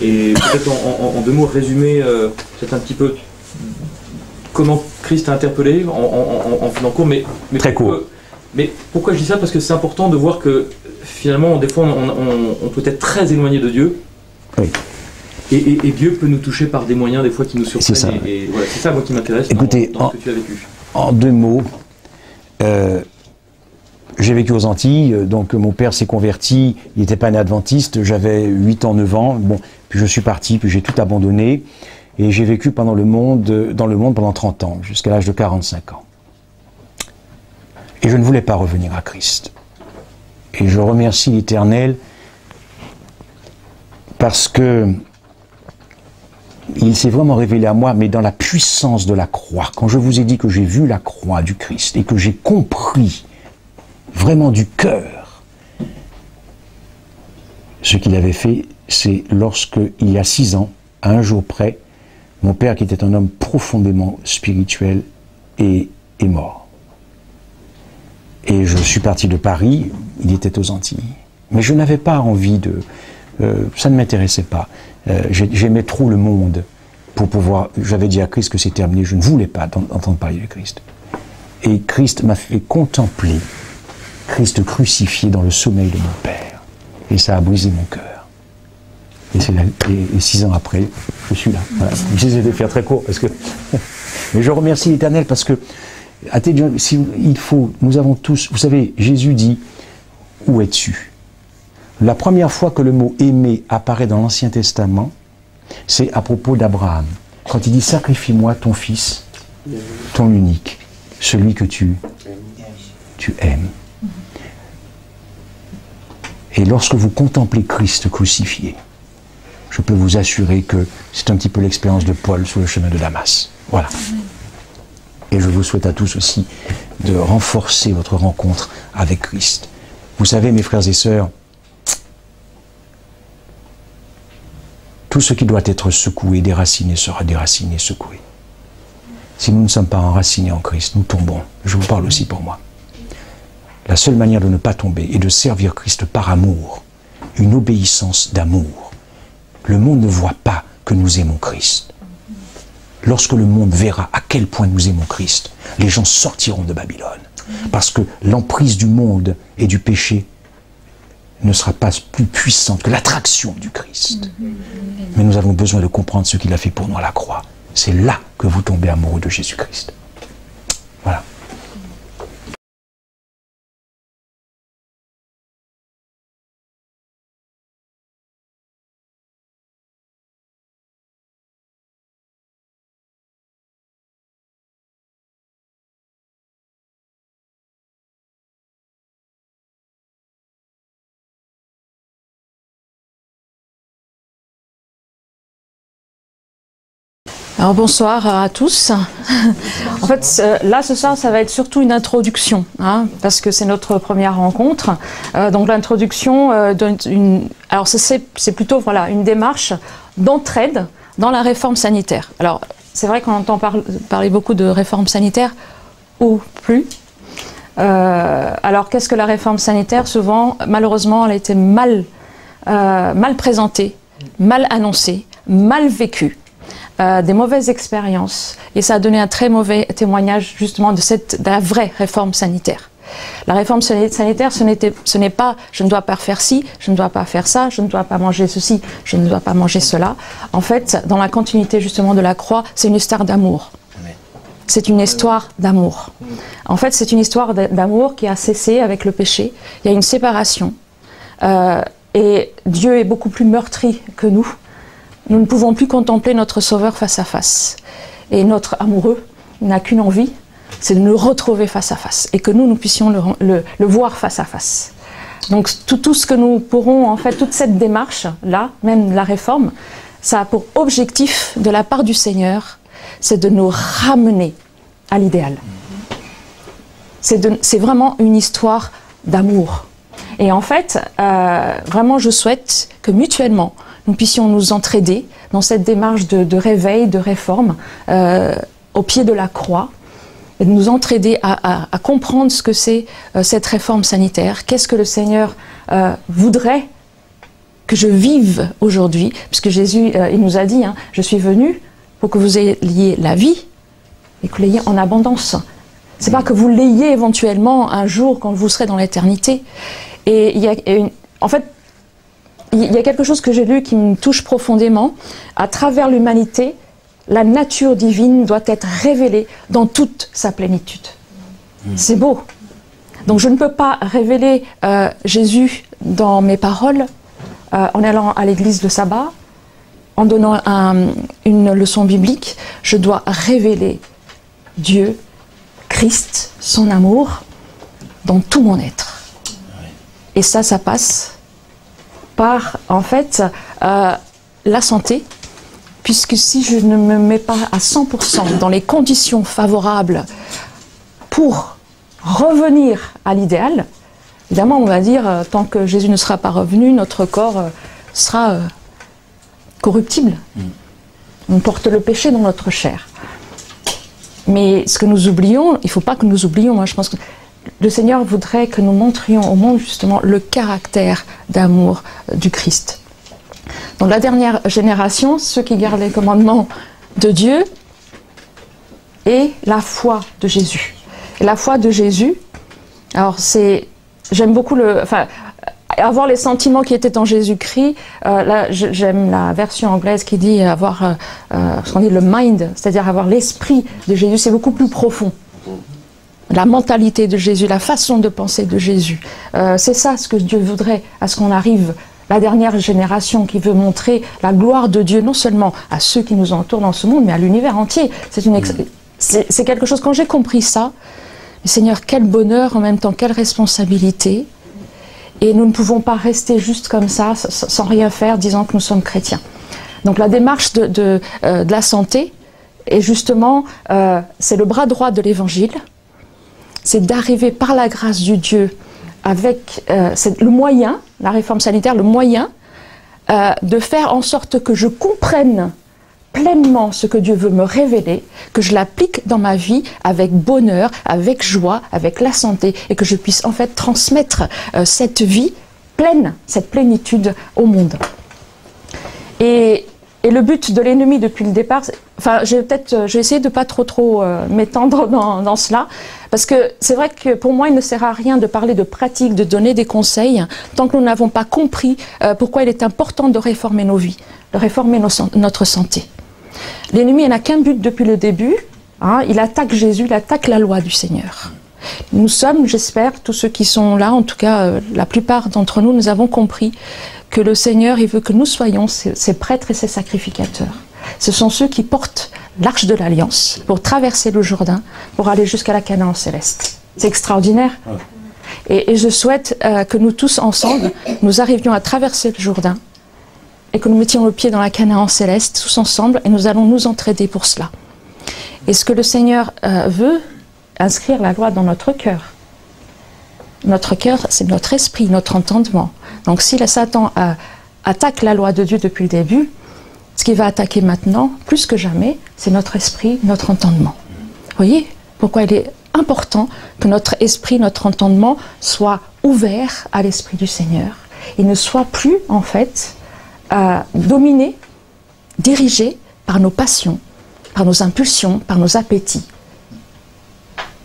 et peut-être en deux mots résumer peut-être un petit peu comment Christ t'a interpellé en faisant court, mais très court. Mais pourquoi je dis ça? Parce que c'est important de voir que finalement, des fois, on peut être très éloigné de Dieu. Oui. Et Dieu peut nous toucher par des moyens, des fois, qui nous surprennent. C'est ça, et voilà, c'est ça, moi, qui m'intéresse. Écoutez, dans ce que tu as vécu. En deux mots, j'ai vécu aux Antilles, donc mon père s'est converti, il n'était pas un adventiste, j'avais 8 ans, 9 ans, bon, puis je suis parti, puis j'ai tout abandonné, et j'ai vécu dans le monde pendant 30 ans, jusqu'à l'âge de 45 ans. Et je ne voulais pas revenir à Christ. Et je remercie l'Éternel parce que il s'est vraiment révélé à moi, mais dans la puissance de la croix. Quand je vous ai dit que j'ai vu la croix du Christ et que j'ai compris vraiment du cœur ce qu'il avait fait, c'est lorsque, il y a 6 ans, à un jour près, mon père, qui était un homme profondément spirituel, est mort. Et je suis parti de Paris, il était aux Antilles. Mais je n'avais pas envie de... ça ne m'intéressait pas. J'aimais trop le monde pour pouvoir... J'avais dit à Christ que c'est terminé, je ne voulais pas entendre parler de Christ. Et Christ m'a fait contempler Christ crucifié dans le sommeil de mon père. Et ça a brisé mon cœur. Et 6 ans après, je suis là. Voilà. J'essaie de faire très court parce que... Mais je remercie l'Éternel parce que nous avons tous... Vous savez, Jésus dit, où es-tu? La première fois que le mot « aimer » apparaît dans l'Ancien Testament, c'est à propos d'Abraham. Quand il dit « sacrifie-moi ton fils, ton unique, celui que tu aimes ». Et lorsque vous contemplez Christ crucifié, je peux vous assurer que c'est un petit peu l'expérience de Paul sur le chemin de Damas. Voilà. Et je vous souhaite à tous aussi de renforcer votre rencontre avec Christ. Vous savez, mes frères et sœurs, tout ce qui doit être secoué, déraciné, sera déraciné, secoué. Si nous ne sommes pas enracinés en Christ, nous tombons. Je vous parle aussi pour moi. La seule manière de ne pas tomber est de servir Christ par amour, une obéissance d'amour. Le monde ne voit pas que nous aimons Christ. Lorsque le monde verra à quel point nous aimons Christ, les gens sortiront de Babylone. Parce que l'emprise du monde et du péché ne sera pas plus puissante que l'attraction du Christ. Mais nous avons besoin de comprendre ce qu'il a fait pour nous à la croix. C'est là que vous tombez amoureux de Jésus-Christ. Voilà. Alors bonsoir à tous. En fait, là ce soir, ça va être surtout une introduction, hein, parce que c'est notre première rencontre. Donc l'introduction, alors c'est plutôt voilà une démarche d'entraide dans la réforme sanitaire. Alors c'est vrai qu'on entend parler beaucoup de réforme sanitaire ou plus. Alors qu'est-ce que la réforme sanitaire? Souvent, malheureusement, elle a été mal présentée, mal annoncée, mal vécue. Des mauvaises expériences, et ça a donné un très mauvais témoignage justement de la vraie réforme sanitaire. La réforme sanitaire, ce n'est pas je ne dois pas faire ci, je ne dois pas faire ça, je ne dois pas manger ceci, je ne dois pas manger cela. En fait, dans la continuité justement de la croix, c'est une histoire d'amour. C'est une histoire d'amour. En fait, c'est une histoire d'amour qui a cessé avec le péché. Il y a une séparation. Et Dieu est beaucoup plus meurtri que nous. Nous ne pouvons plus contempler notre Sauveur face à face. Et notre amoureux n'a qu'une envie, c'est de nous retrouver face à face. Et que nous puissions le voir face à face. Donc tout ce que nous pourrons, en fait, toute cette démarche-là, même la réforme, ça a pour objectif, de la part du Seigneur, c'est de nous ramener à l'idéal. C'est vraiment une histoire d'amour. Et en fait, vraiment, je souhaite que mutuellement, nous puissions nous entraider dans cette démarche de réveil, de réforme, au pied de la croix, et de nous entraider à comprendre ce que c'est cette réforme sanitaire, qu'est-ce que le Seigneur voudrait que je vive aujourd'hui, puisque Jésus, il nous a dit, hein, je suis venu pour que vous ayez la vie, et que vous l'ayez en abondance. C'est pas que vous l'ayez éventuellement un jour quand vous serez dans l'éternité. Et en fait, il y a quelque chose que j'ai lu qui me touche profondément. À travers l'humanité, la nature divine doit être révélée dans toute sa plénitude. C'est beau. Donc je ne peux pas révéler Jésus dans mes paroles en allant à l'église le sabbat, en donnant une leçon biblique. Je dois révéler Dieu, Christ, son amour dans tout mon être. Et ça passe par, en fait, la santé, puisque si je ne me mets pas à 100% dans les conditions favorables pour revenir à l'idéal, évidemment, on va dire, tant que Jésus ne sera pas revenu, notre corps sera corruptible. On porte le péché dans notre chair. Mais ce que nous oublions, il ne faut pas que nous oublions, moi je pense que le Seigneur voudrait que nous montrions au monde justement le caractère d'amour du Christ. Dans la dernière génération, ceux qui gardent les commandements de Dieu et la foi de Jésus. Et la foi de Jésus, alors j'aime beaucoup avoir les sentiments qui étaient en Jésus-Christ. Là, j'aime la version anglaise qui dit avoir ce qu'on dit le mind, c'est-à-dire avoir l'esprit de Jésus. C'est beaucoup plus profond. La mentalité de Jésus, la façon de penser de Jésus. C'est ça ce que Dieu voudrait, à ce qu'on arrive, la dernière génération qui veut montrer la gloire de Dieu, non seulement à ceux qui nous entourent dans ce monde, mais à l'univers entier. C'est quelque chose, quand j'ai compris ça, Seigneur, quel bonheur, en même temps, quelle responsabilité. Et nous ne pouvons pas rester juste comme ça, sans rien faire, disant que nous sommes chrétiens. Donc la démarche de la santé, est justement, c'est le bras droit de l'Évangile. C'est d'arriver par la grâce du Dieu avec le moyen, la réforme sanitaire, le moyen de faire en sorte que je comprenne pleinement ce que Dieu veut me révéler, que je l'applique dans ma vie avec bonheur, avec joie, avec la santé, et que je puisse en fait transmettre cette vie pleine, cette plénitude au monde. Et le but de l'ennemi depuis le départ, j'ai essayé de pas trop m'étendre dans cela, parce que c'est vrai que pour moi il ne sert à rien de parler de pratique, de donner des conseils, tant que nous n'avons pas compris pourquoi il est important de réformer nos vies, de réformer notre santé. L'ennemi n'a qu'un but depuis le début, hein, il attaque Jésus, il attaque la loi du Seigneur. Nous sommes, j'espère, tous ceux qui sont là, en tout cas la plupart d'entre nous, nous avons compris que le Seigneur, il veut que nous soyons ses prêtres et ses sacrificateurs. Ce sont ceux qui portent l'arche de l'Alliance pour traverser le Jourdain, pour aller jusqu'à la Canaan céleste. C'est extraordinaire. Et je souhaite que nous tous ensemble, nous arrivions à traverser le Jourdain et que nous mettions le pied dans la Canaan céleste tous ensemble, et nous allons nous entraider pour cela. Et ce que le Seigneur veut, inscrire la loi dans notre cœur. Notre cœur, c'est notre esprit, notre entendement. Donc si le Satan attaque la loi de Dieu depuis le début, ce qu'il va attaquer maintenant, plus que jamais, c'est notre esprit, notre entendement. Vous voyez pourquoi il est important que notre esprit, notre entendement soit ouvert à l'esprit du Seigneur. Il ne soit plus, en fait, dominé, dirigé par nos passions, par nos impulsions, par nos appétits.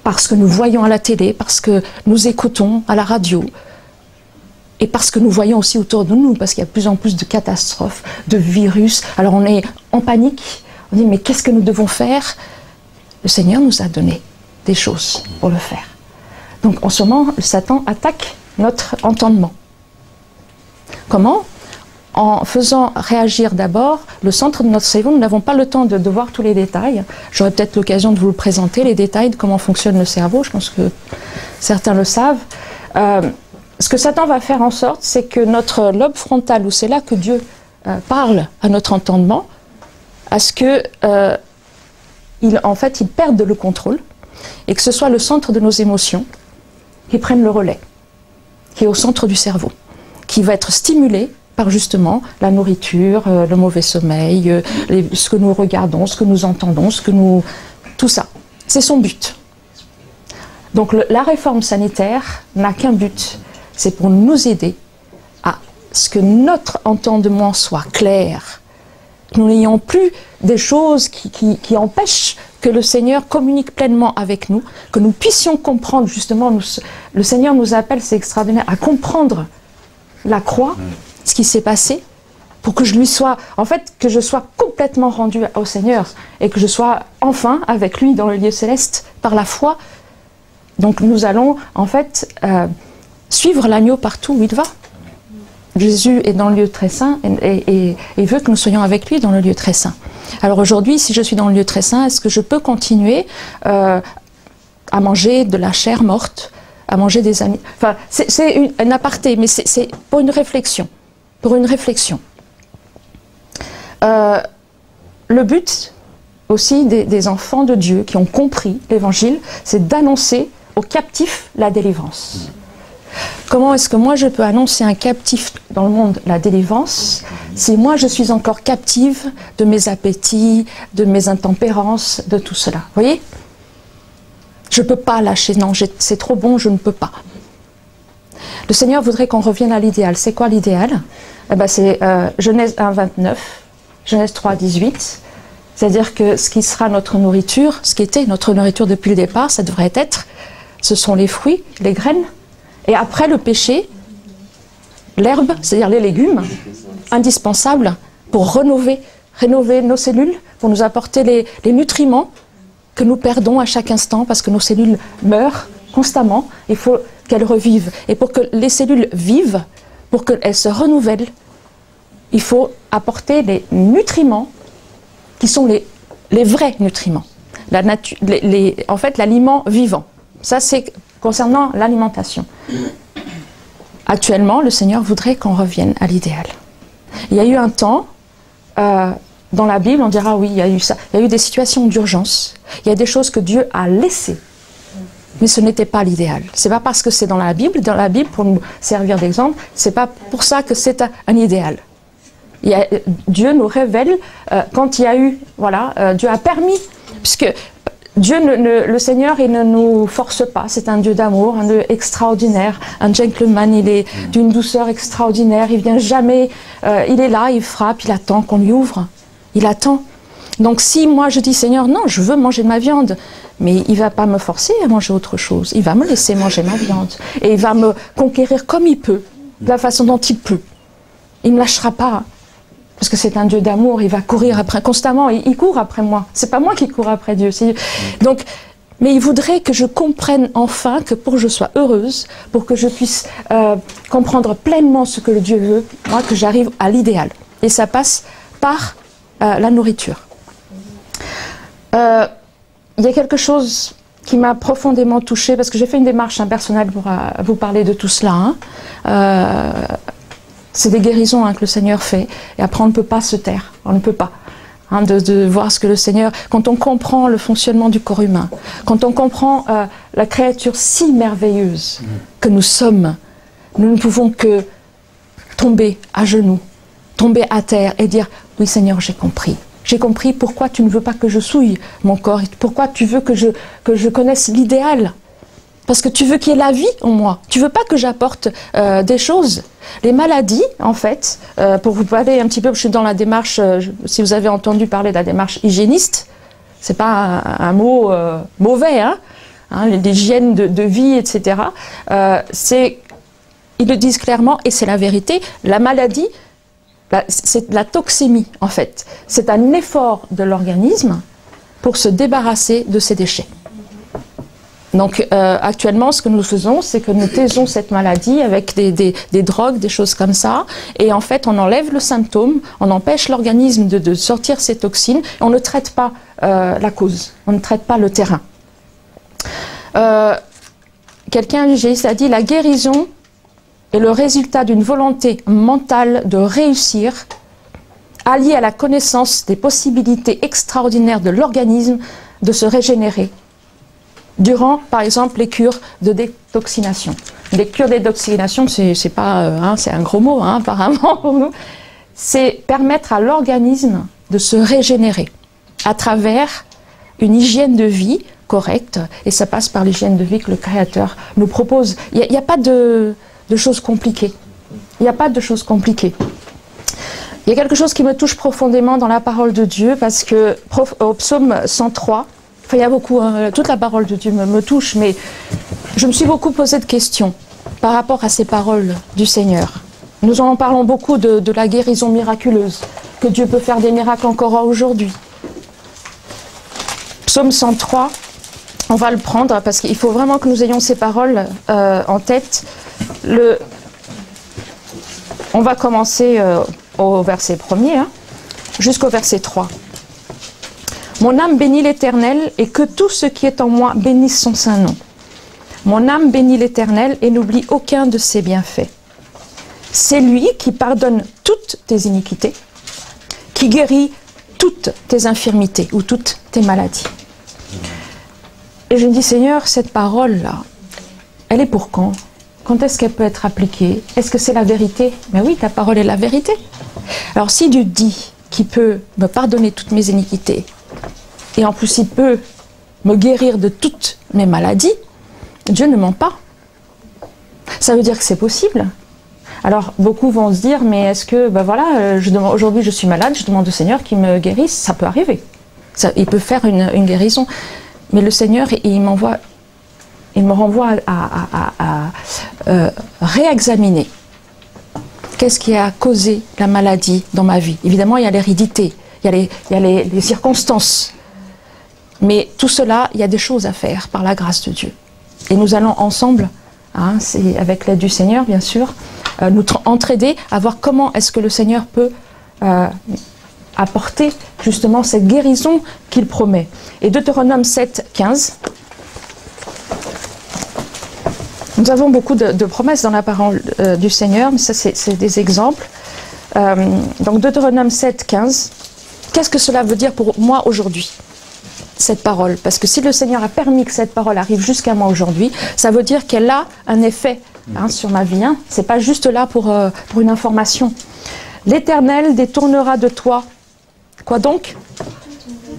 Parce que nous voyons à la télé, parce que nous écoutons à la radio, et parce que nous voyons aussi autour de nous, parce qu'il y a de plus en plus de catastrophes, de virus. Alors on est en panique, on dit mais qu'est-ce que nous devons faire? Le Seigneur nous a donné des choses pour le faire. Donc en ce moment, Satan attaque notre entendement. Comment? En faisant réagir d'abord le centre de notre cerveau. Nous n'avons pas le temps de voir tous les détails. J'aurai peut-être l'occasion de vous présenter les détails de comment fonctionne le cerveau. Je pense que certains le savent. Ce que Satan va faire en sorte, c'est que notre lobe frontal, où c'est là que Dieu parle à notre entendement, à ce que en fait, il perde le contrôle et que ce soit le centre de nos émotions qui prenne le relais, qui est au centre du cerveau, qui va être stimulé par justement la nourriture, le mauvais sommeil, ce que nous regardons, ce que nous entendons, tout ça. C'est son but. Donc la réforme sanitaire n'a qu'un but, c'est pour nous aider à ce que notre entendement soit clair, que nous n'ayons plus des choses qui empêchent que le Seigneur communique pleinement avec nous, que nous puissions comprendre justement, le Seigneur nous appelle, c'est extraordinaire, à comprendre la croix, ce qui s'est passé, pour que je sois complètement rendu au Seigneur et que je sois enfin avec lui dans le lieu céleste par la foi. Donc nous allons en fait suivre l'agneau partout où il va. Jésus est dans le lieu très saint et veut que nous soyons avec lui dans le lieu très saint. Alors aujourd'hui, si je suis dans le lieu très saint, est-ce que je peux continuer à manger de la chair morte, à manger des animaux? Enfin, c'est un aparté, mais c'est pour une réflexion. Pour une réflexion. Le but aussi des enfants de Dieu qui ont compris l'évangile, c'est d'annoncer aux captifs la délivrance. Comment est-ce que moi je peux annoncer à un captif dans le monde la délivrance si moi je suis encore captive de mes appétits, de mes intempérances, de tout cela? Vous voyez? Je ne peux pas lâcher, non, c'est trop bon, je ne peux pas. Le Seigneur voudrait qu'on revienne à l'idéal. C'est quoi l'idéal? Eh ben, c'est Genèse 1, 29, Genèse 3, 18. C'est-à-dire que ce qui sera notre nourriture, ce qui était notre nourriture depuis le départ, ça devrait être, ce sont les fruits, les graines, et après le péché, l'herbe, c'est-à-dire les légumes, indispensables pour rénover nos cellules, pour nous apporter les nutriments que nous perdons à chaque instant parce que nos cellules meurent constamment. Il faut qu'elles revivent. Et pour que les cellules vivent, pour qu'elles se renouvellent, il faut apporter les nutriments qui sont les vrais nutriments. En fait, l'aliment vivant. Ça, c'est concernant l'alimentation. Actuellement, le Seigneur voudrait qu'on revienne à l'idéal. Il y a eu un temps, dans la Bible, on dira oui, il y a eu ça. Il y a eu des situations d'urgence. Il y a des choses que Dieu a laissées. Mais ce n'était pas l'idéal. C'est pas parce que c'est dans la Bible, pour nous servir d'exemple, c'est pas pour ça que c'est un idéal. Dieu nous révèle quand il y a eu, voilà, Dieu a permis, puisque Dieu, le Seigneur, il ne nous force pas. C'est un Dieu d'amour, un Dieu extraordinaire, un gentleman. Il est d'une douceur extraordinaire. Il vient jamais. Il est là, il frappe, il attend qu'on lui ouvre. Il attend. Donc si moi je dis Seigneur, non, je veux manger de ma viande, mais il va pas me forcer à manger autre chose. Il va me laisser manger ma viande et il va me conquérir comme il peut, de la façon dont il peut. Il ne me lâchera pas. Parce que c'est un Dieu d'amour, il va courir après constamment, il court après moi. C'est pas moi qui cours après Dieu. Donc, mais il voudrait que je comprenne enfin que pour que je sois heureuse, pour que je puisse comprendre pleinement ce que le Dieu veut, moi, que j'arrive à l'idéal. Et ça passe par la nourriture. Il y a quelque chose qui m'a profondément touchée, parce que j'ai fait une démarche personnelle pour vous parler de tout cela. C'est des guérisons que le Seigneur fait. Et après, on ne peut pas se taire. On ne peut pas. De voir ce que le Seigneur... Quand on comprend le fonctionnement du corps humain, quand on comprend la créature si merveilleuse que nous sommes, nous ne pouvons que tomber à genoux, tomber à terre et dire « Oui, Seigneur, j'ai compris. J'ai compris pourquoi tu ne veux pas que je souille mon corps. Pourquoi tu veux que je connaisse l'idéal. Parce que tu veux qu'il y ait la vie en moi. Tu veux pas que j'apporte des choses. Les maladies, en fait, pour vous parler un petit peu, je suis dans la démarche, si vous avez entendu parler de la démarche hygiéniste, c'est pas un mot mauvais, l'hygiène de vie, etc. Ils le disent clairement, et c'est la vérité, la maladie, c'est la toxémie, en fait. C'est un effort de l'organisme pour se débarrasser de ses déchets. Donc actuellement, ce que nous faisons, c'est que nous taisons cette maladie avec des drogues, des choses comme ça, et en fait, on enlève le symptôme, on empêche l'organisme de sortir ces toxines, et on ne traite pas la cause, on ne traite pas le terrain. Quelqu'un a dit, la guérison est le résultat d'une volonté mentale de réussir, alliée à la connaissance des possibilités extraordinaires de l'organisme de se régénérer. Durant, par exemple, les cures de détoxination. Les cures de détoxination, c'est pas, c'est un gros mot, apparemment pour nous. C'est permettre à l'organisme de se régénérer à travers une hygiène de vie correcte, et ça passe par l'hygiène de vie que le Créateur nous propose. Il n'y a pas de choses compliquées. Il n'y a pas de choses compliquées. Il y a quelque chose qui me touche profondément dans la parole de Dieu, parce que au psaume 103, enfin, il y a beaucoup, toute la parole de Dieu me touche, mais je me suis beaucoup posé de questions par rapport à ces paroles du Seigneur. Nous en parlons beaucoup de la guérison miraculeuse, que Dieu peut faire des miracles encore aujourd'hui. Psaume 103, on va le prendre parce qu'il faut vraiment que nous ayons ces paroles en tête. On va commencer au verset 1er jusqu'au verset 3. Mon âme bénit l'Éternel et que tout ce qui est en moi bénisse son saint nom. Mon âme bénit l'Éternel et n'oublie aucun de ses bienfaits. C'est lui qui pardonne toutes tes iniquités, qui guérit toutes tes infirmités ou toutes tes maladies. Et je me dis, Seigneur, cette parole-là, elle est pour quand? Quand est-ce qu'elle peut être appliquée? Est-ce que c'est la vérité? Mais oui, ta parole est la vérité. Alors si Dieu dit qu'il peut me pardonner toutes mes iniquités, et en plus il peut me guérir de toutes mes maladies, Dieu ne ment pas. Ça veut dire que c'est possible. Alors beaucoup vont se dire, mais est-ce que, ben voilà, aujourd'hui je suis malade, je demande au Seigneur qu'il me guérisse, ça peut arriver. Il peut faire une guérison. Mais le Seigneur, il me renvoie à réexaminer. Qu'est-ce qui a causé la maladie dans ma vie? Évidemment, il y a l'hérédité, il y a les circonstances. Mais tout cela, il y a des choses à faire par la grâce de Dieu. Et nous allons ensemble, c'est avec l'aide du Seigneur, bien sûr, nous entraider à voir comment est-ce que le Seigneur peut apporter justement cette guérison qu'il promet. Et Deutéronome 7, 15. Nous avons beaucoup de promesses dans la parole du Seigneur, mais ça c'est des exemples. Donc Deutéronome 7, 15. Qu'est-ce que cela veut dire pour moi aujourd'hui, cette parole? Parce que si le Seigneur a permis que cette parole arrive jusqu'à moi aujourd'hui, ça veut dire qu'elle a un effet sur ma vie. C'est pas juste là pour une information. L'Éternel détournera de toi, quoi donc?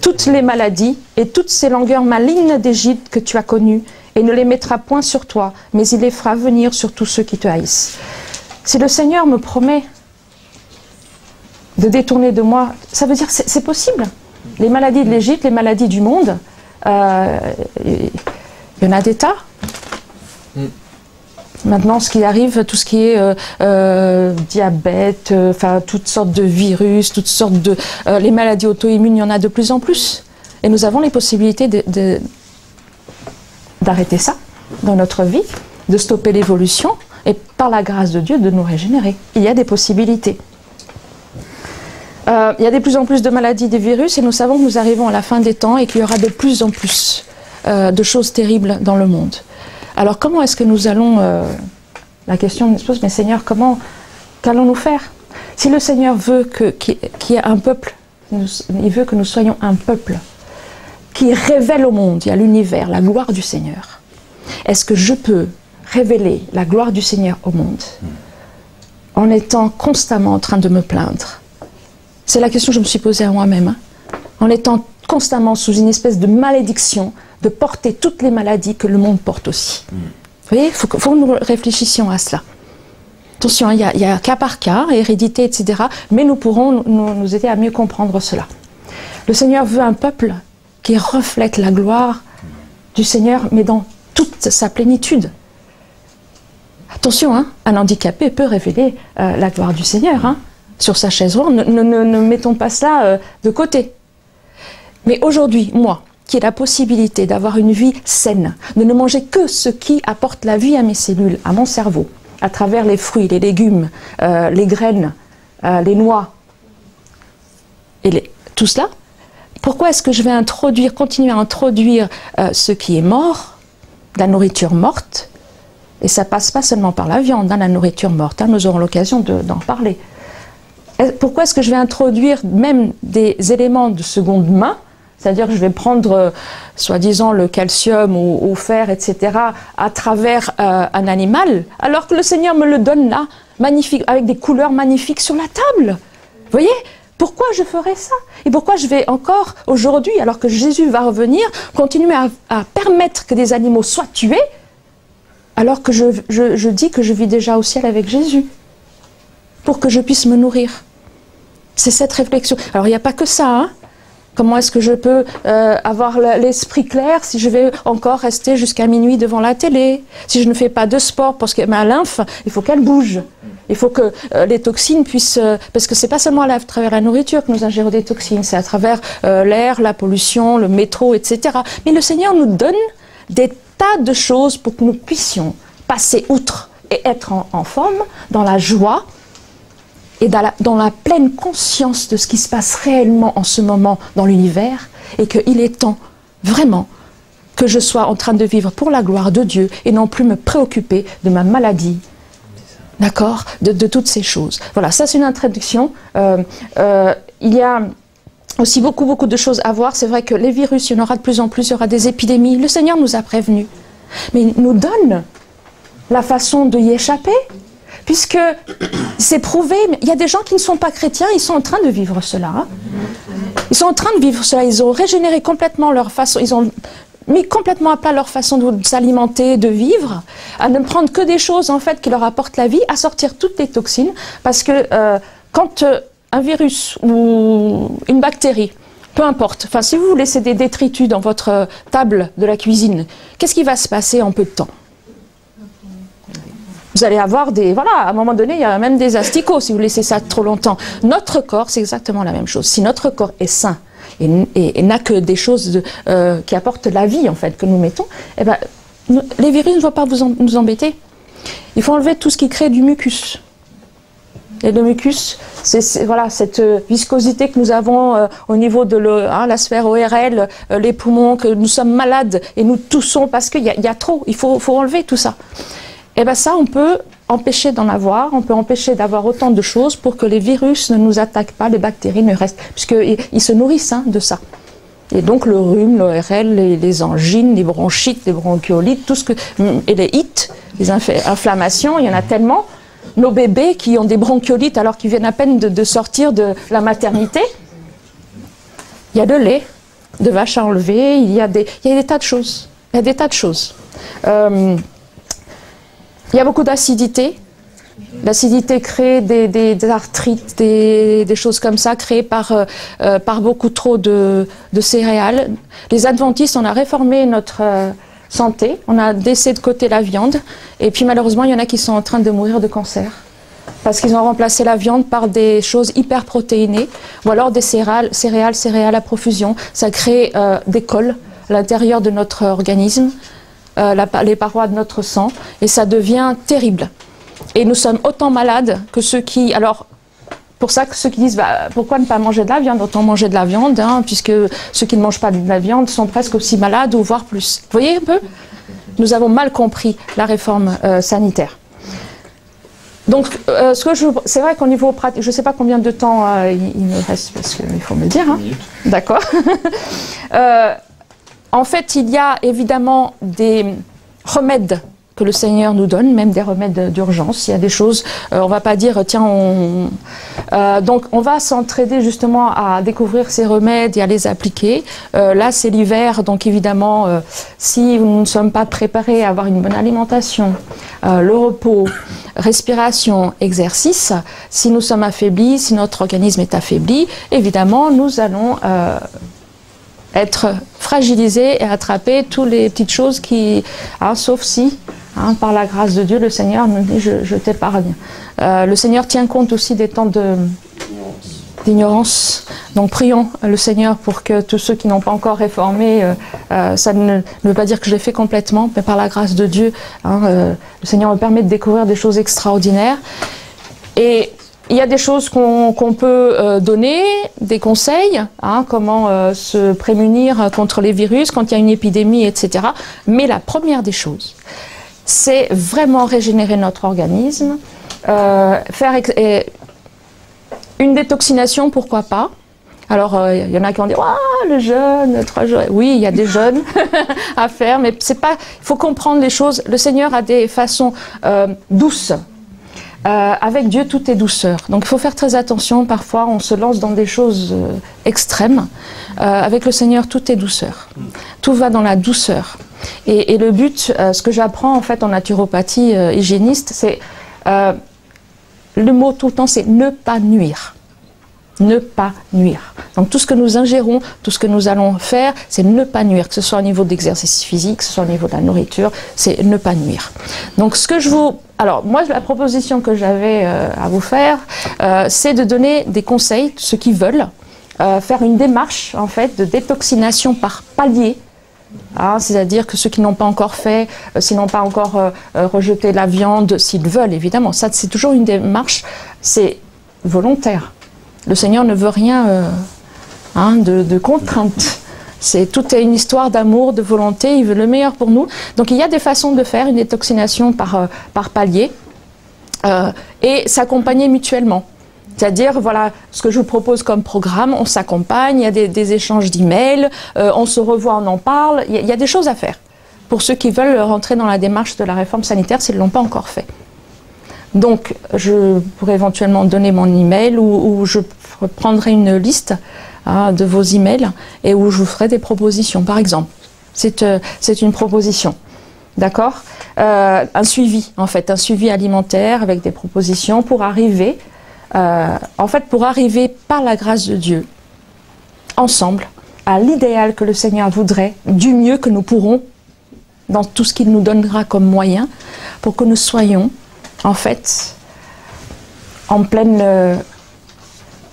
Toutes les maladies et toutes ces langueurs malignes d'Égypte que tu as connues, et ne les mettra point sur toi, mais il les fera venir sur tous ceux qui te haïssent. Si le Seigneur me promet de détourner de moi, ça veut dire que c'est possible. Les maladies de l'Égypte, les maladies du monde, il y en a des tas. Maintenant, ce qui arrive, tout ce qui est diabète, enfin toutes sortes de virus, toutes sortes de... les maladies auto-immunes, il y en a de plus en plus. Et nous avons les possibilités d'arrêter ça dans notre vie, de stopper l'évolution et par la grâce de Dieu de nous régénérer. Il y a des possibilités. Il y a de plus en plus de maladies, des virus, et nous savons que nous arrivons à la fin des temps et qu'il y aura de plus en plus de choses terribles dans le monde. Alors comment est-ce que nous allons... la question se pose, mais Seigneur, qu'allons-nous faire? Si le Seigneur veut qu'il y ait un peuple, il veut que nous soyons un peuple qui révèle au monde et à l'univers la gloire du Seigneur. Est-ce que je peux révéler la gloire du Seigneur au monde en étant constamment en train de me plaindre? C'est la question que je me suis posée à moi-même. En étant constamment sous une espèce de malédiction de porter toutes les maladies que le monde porte aussi. Vous voyez, il faut que nous réfléchissions à cela. Attention, il y a cas par cas, hérédité, etc. Mais nous pourrons nous aider à mieux comprendre cela. Le Seigneur veut un peuple qui reflète la gloire du Seigneur, mais dans toute sa plénitude. Attention, un handicapé peut révéler la gloire du Seigneur sur sa chaise ronde. Ne mettons pas cela de côté. Mais aujourd'hui, moi, qui ai la possibilité d'avoir une vie saine, de ne manger que ce qui apporte la vie à mes cellules, à mon cerveau, à travers les fruits, les légumes, les graines, les noix, et tout cela, pourquoi est-ce que je vais continuer à introduire ce qui est mort, la nourriture morte? Et ça passe pas seulement par la viande, la nourriture morte, nous aurons l'occasion d'en parler. Pourquoi est-ce que je vais introduire même des éléments de seconde main? C'est-à-dire que je vais prendre, soi-disant, le calcium ou fer, etc., à travers un animal, alors que le Seigneur me le donne là, magnifique, avec des couleurs magnifiques sur la table. Vous voyez? Pourquoi je ferais ça? Et pourquoi je vais encore, aujourd'hui, alors que Jésus va revenir, continuer à permettre que des animaux soient tués, alors que je dis que je vis déjà au ciel avec Jésus, pour que je puisse me nourrir? C'est cette réflexion. Alors, il n'y a pas que ça, Comment est-ce que je peux avoir l'esprit clair si je vais encore rester jusqu'à minuit devant la télé? Si je ne fais pas de sport, parce que ma lymphe, il faut qu'elle bouge. Il faut que les toxines puissent... parce que c'est pas seulement à travers la nourriture que nous ingérons des toxines, c'est à travers l'air, la pollution, le métro, etc. Mais le Seigneur nous donne des tas de choses pour que nous puissions passer outre et être en forme, dans la joie et dans la pleine conscience de ce qui se passe réellement en ce moment dans l'univers, et qu'il est temps vraiment que je sois en train de vivre pour la gloire de Dieu et non plus me préoccuper de ma maladie, d'accord, de toutes ces choses. Voilà, ça c'est une introduction. Il y a aussi beaucoup de choses à voir. C'est vrai que les virus, il y en aura de plus en plus, il y aura des épidémies. Le Seigneur nous a prévenus, mais il nous donne la façon de y échapper, puisque c'est prouvé. Il y a des gens qui ne sont pas chrétiens, ils sont en train de vivre cela. Hein. Ils sont en train de vivre cela, ils ont régénéré complètement leur façon, ils ont mis complètement à plat leur façon de s'alimenter, de vivre, à ne prendre que des choses en fait qui leur apportent la vie, à sortir toutes les toxines, parce que quand un virus ou une bactérie, peu importe, enfin si vous laissez des détritus dans votre table de la cuisine, qu'est-ce qui va se passer en peu de temps? Vous allez avoir des... Voilà, à un moment donné, il y a même des asticots si vous laissez ça trop longtemps. Notre corps, c'est exactement la même chose. Si notre corps est sain et n'a que des choses qui apportent la vie, en fait, que nous mettons, eh ben, les virus ne vont pas nous embêter. Il faut enlever tout ce qui crée du mucus. Et le mucus, c'est voilà, cette viscosité que nous avons au niveau de la sphère ORL, les poumons, que nous sommes malades et nous toussons parce qu'il y a trop. Il faut enlever tout ça. Et bien ça, on peut empêcher d'en avoir, on peut empêcher d'avoir autant de choses pour que les virus ne nous attaquent pas, les bactéries ne restent, puisqu'ils se nourrissent de ça. Et donc le rhume, l'ORL, les angines, les bronchites, les bronchiolites, tout ce que... Et les ites, les inflammations, il y en a tellement. Nos bébés qui ont des bronchiolites alors qu'ils viennent à peine de sortir de la maternité, il y a de lait, de vache à enlever, il y a des tas de choses. Il y a des tas de choses. Il y a beaucoup d'acidité. L'acidité crée des arthrites, des choses comme ça, créées par beaucoup trop de céréales. Les adventistes, on a réformé notre santé, on a laissé de côté la viande, et puis malheureusement, il y en a qui sont en train de mourir de cancer, parce qu'ils ont remplacé la viande par des choses hyper protéinées, ou alors des céréales à profusion. Ça crée des cols à l'intérieur de notre organisme, les parois de notre sang, et ça devient terrible. Et nous sommes autant malades que ceux qui... Alors, pour ça que ceux qui disent bah, pourquoi ne pas manger de la viande, autant manger de la viande, hein, puisque ceux qui ne mangent pas de la viande sont presque aussi malades, ou voire plus. Vous voyez un peu? Nous avons mal compris la réforme sanitaire. Donc, c'est vrai qu'au niveau pratique, je ne sais pas combien de temps il me reste, parce qu'il faut me le dire. Hein. D'accord. En fait, il y a évidemment des remèdes que le Seigneur nous donne, même des remèdes d'urgence. Il y a des choses, on ne va pas dire, tiens, donc on va s'entraider justement à découvrir ces remèdes et à les appliquer. Là, c'est l'hiver, donc évidemment, si nous ne sommes pas préparés à avoir une bonne alimentation, le repos, respiration, exercice, si nous sommes affaiblis, si notre organisme est affaibli, évidemment, nous allons... être fragilisé et attraper toutes les petites choses qui, sauf si, par la grâce de Dieu, le Seigneur nous dit je t'épargne. Le Seigneur tient compte aussi des temps d'ignorance. Donc prions le Seigneur pour que tous ceux qui n'ont pas encore réformé, ça ne veut pas dire que je l'ai fait complètement, mais par la grâce de Dieu, le Seigneur me permet de découvrir des choses extraordinaires. Et il y a des choses qu'on peut donner, des conseils, comment se prémunir contre les virus quand il y a une épidémie, etc. Mais la première des choses, c'est vraiment régénérer notre organisme, faire une détoxination, pourquoi pas. Alors, il y en a qui vont dire « le jeûne, 3 jours ». Oui, il y a des jeûnes à faire, mais c'est pas... Il faut comprendre les choses. Le Seigneur a des façons douces. Avec Dieu, tout est douceur. Donc il faut faire très attention. Parfois, on se lance dans des choses extrêmes. Avec le Seigneur, tout est douceur. Tout va dans la douceur. Et le but, ce que j'apprends en fait en naturopathie hygiéniste, c'est le mot tout le temps, c'est ne pas nuire. Ne pas nuire. Donc tout ce que nous ingérons, tout ce que nous allons faire, c'est ne pas nuire, que ce soit au niveau d'exercice physique, que ce soit au niveau de la nourriture, c'est ne pas nuire. Donc ce que je vous... Alors moi, la proposition que j'avais à vous faire, c'est de donner des conseils, ceux qui veulent, faire une démarche en fait de détoxination par palier C'est-à-dire que ceux qui n'ont pas encore fait, s'ils n'ont pas encore rejeté la viande, s'ils veulent, évidemment, ça c'est toujours une démarche, c'est volontaire. Le Seigneur ne veut rien de contrainte. Tout est une histoire d'amour, de volonté, il veut le meilleur pour nous. Donc il y a des façons de faire une détoxination par palier et s'accompagner mutuellement. C'est-à-dire, voilà, ce que je vous propose comme programme, on s'accompagne, il y a des échanges d'emails, on se revoit, on en parle, il y a des choses à faire pour ceux qui veulent rentrer dans la démarche de la réforme sanitaire s'ils ne l'ont pas encore fait. Donc, je pourrais éventuellement donner mon email ou je prendrai une liste de vos emails et où je vous ferai des propositions, par exemple. C'est une proposition, d'accord? Un suivi, en fait, un suivi alimentaire avec des propositions pour arriver... pour arriver par la grâce de Dieu, ensemble, à l'idéal que le Seigneur voudrait, du mieux que nous pourrons, dans tout ce qu'il nous donnera comme moyen, pour que nous soyons, en fait, en pleine,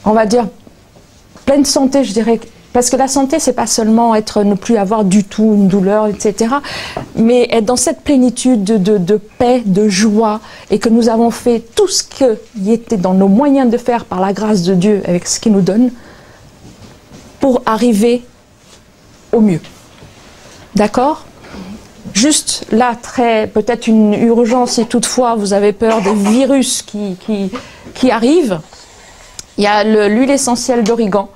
on va dire, pleine santé, je dirais. Parce que la santé, c'est pas seulement ne plus avoir du tout une douleur, etc. Mais être dans cette plénitude de paix, de joie, et que nous avons fait tout ce qui était dans nos moyens de faire par la grâce de Dieu, avec ce qu'il nous donne, pour arriver au mieux. D'accord ? Juste là, peut-être une urgence, si toutefois vous avez peur des virus qui arrivent, il y a l'huile essentielle d'origan,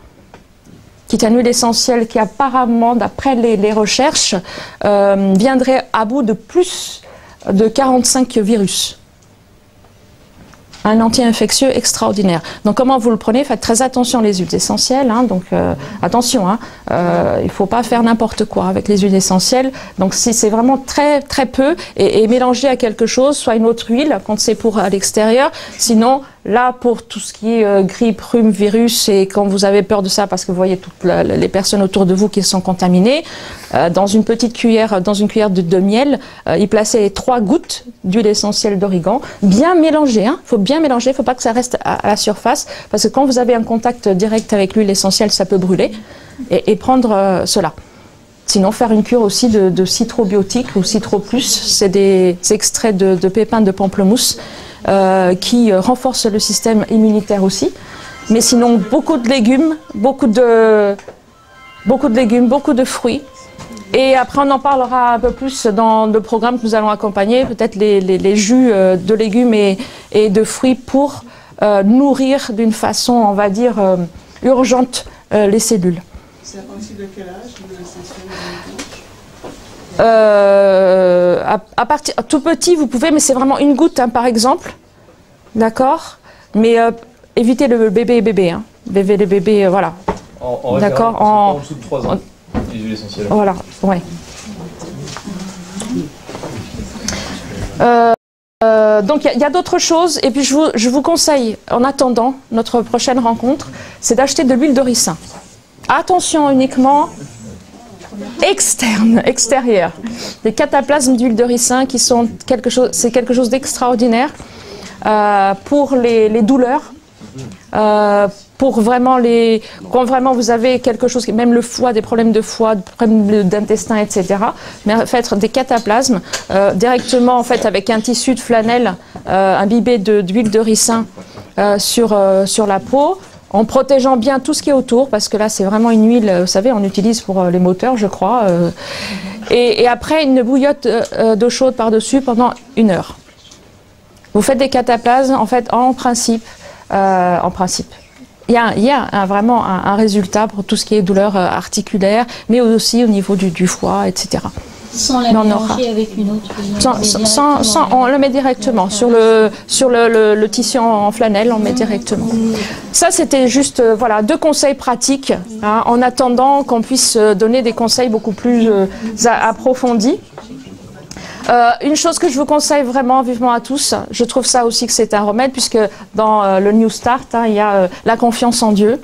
qui est une huile essentielle qui apparemment, d'après les recherches, viendrait à bout de plus de 45 virus. Un anti-infectieux extraordinaire. Donc comment vous le prenez? Faites très attention les huiles essentielles. Attention, il ne faut pas faire n'importe quoi avec les huiles essentielles. Donc si c'est vraiment très très peu et mélangé à quelque chose, soit une autre huile quand c'est pour à l'extérieur. Sinon, là pour tout ce qui est grippe, rhume, virus, et quand vous avez peur de ça parce que vous voyez toutes les personnes autour de vous qui sont contaminées, dans une petite cuillère, dans une cuillère de miel, y placer 3 gouttes d'huile essentielle d'origan, bien mélangée. Il faut bien mélanger, il ne faut pas que ça reste à la surface, parce que quand vous avez un contact direct avec l'huile essentielle, ça peut brûler, et prendre cela. Sinon, faire une cure aussi de citrobiotique ou citroplus, c'est des extraits de pépins de pamplemousse qui renforcent le système immunitaire aussi. Mais sinon, beaucoup de légumes, beaucoup de fruits. Et après, on en parlera un peu plus dans le programme que nous allons accompagner, peut-être les jus de légumes et de fruits pour nourrir d'une façon, on va dire, urgente les cellules. C'est à partir de quel âge à partir tout petit, vous pouvez, mais c'est vraiment une goutte, par exemple. D'accord? Mais évitez le bébé, les bébés, voilà. D'accord? En dessous de 3 ans. Les huiles essentielles. Voilà, ouais. Donc il y a d'autres choses, et puis je vous conseille, en attendant notre prochaine rencontre, c'est d'acheter de l'huile de ricin. Attention uniquement extérieure. Des cataplasmes d'huile de ricin qui sont quelque chose d'extraordinaire pour les douleurs. Pour vraiment quand vraiment vous avez quelque chose, même le foie, des problèmes de foie, des problèmes d'intestin, etc. Mais faites des cataplasmes directement en fait avec un tissu de flanelle imbibé d'huile de ricin sur la peau, en protégeant bien tout ce qui est autour, parce que là c'est vraiment une huile, vous savez, on utilise pour les moteurs, je crois. Et après une bouillotte d'eau chaude par-dessus pendant 1 heure. Vous faites des cataplasmes, en fait, en principe. Il y a vraiment un résultat pour tout ce qui est douleur articulaire, mais aussi au niveau du foie, etc. Sans la mélanger avec une autre on le met directement sur le tissu en flanelle, on met directement. Ça, c'était juste voilà 2 conseils pratiques, en attendant qu'on puisse donner des conseils beaucoup plus approfondis. Une chose que je vous conseille vraiment vivement à tous, je trouve ça aussi que c'est un remède, puisque dans le New Start, il y a la confiance en Dieu.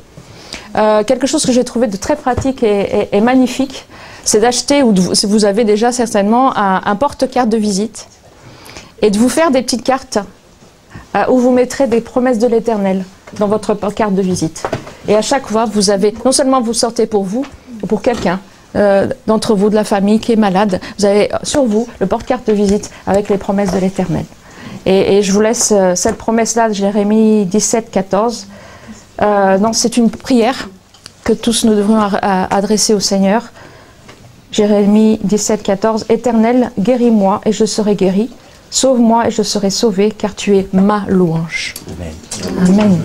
Quelque chose que j'ai trouvé de très pratique et magnifique, c'est d'acheter, ou si vous avez déjà certainement, un porte-carte de visite, et de vous faire des petites cartes où vous mettrez des promesses de l'Éternel dans votre carte de visite. Et à chaque fois, vous avez, non seulement vous sortez pour vous, ou pour quelqu'un, d'entre vous, de la famille qui est malade, vous avez sur vous le porte-carte de visite avec les promesses de l'Éternel. Et je vous laisse cette promesse-là de Jérémie 17, 14. Non, c'est une prière que tous nous devrions adresser au Seigneur. Jérémie 17, 14. Éternel, guéris-moi et je serai guéri. Sauve-moi et je serai sauvé, car tu es ma louange. Amen. Amen.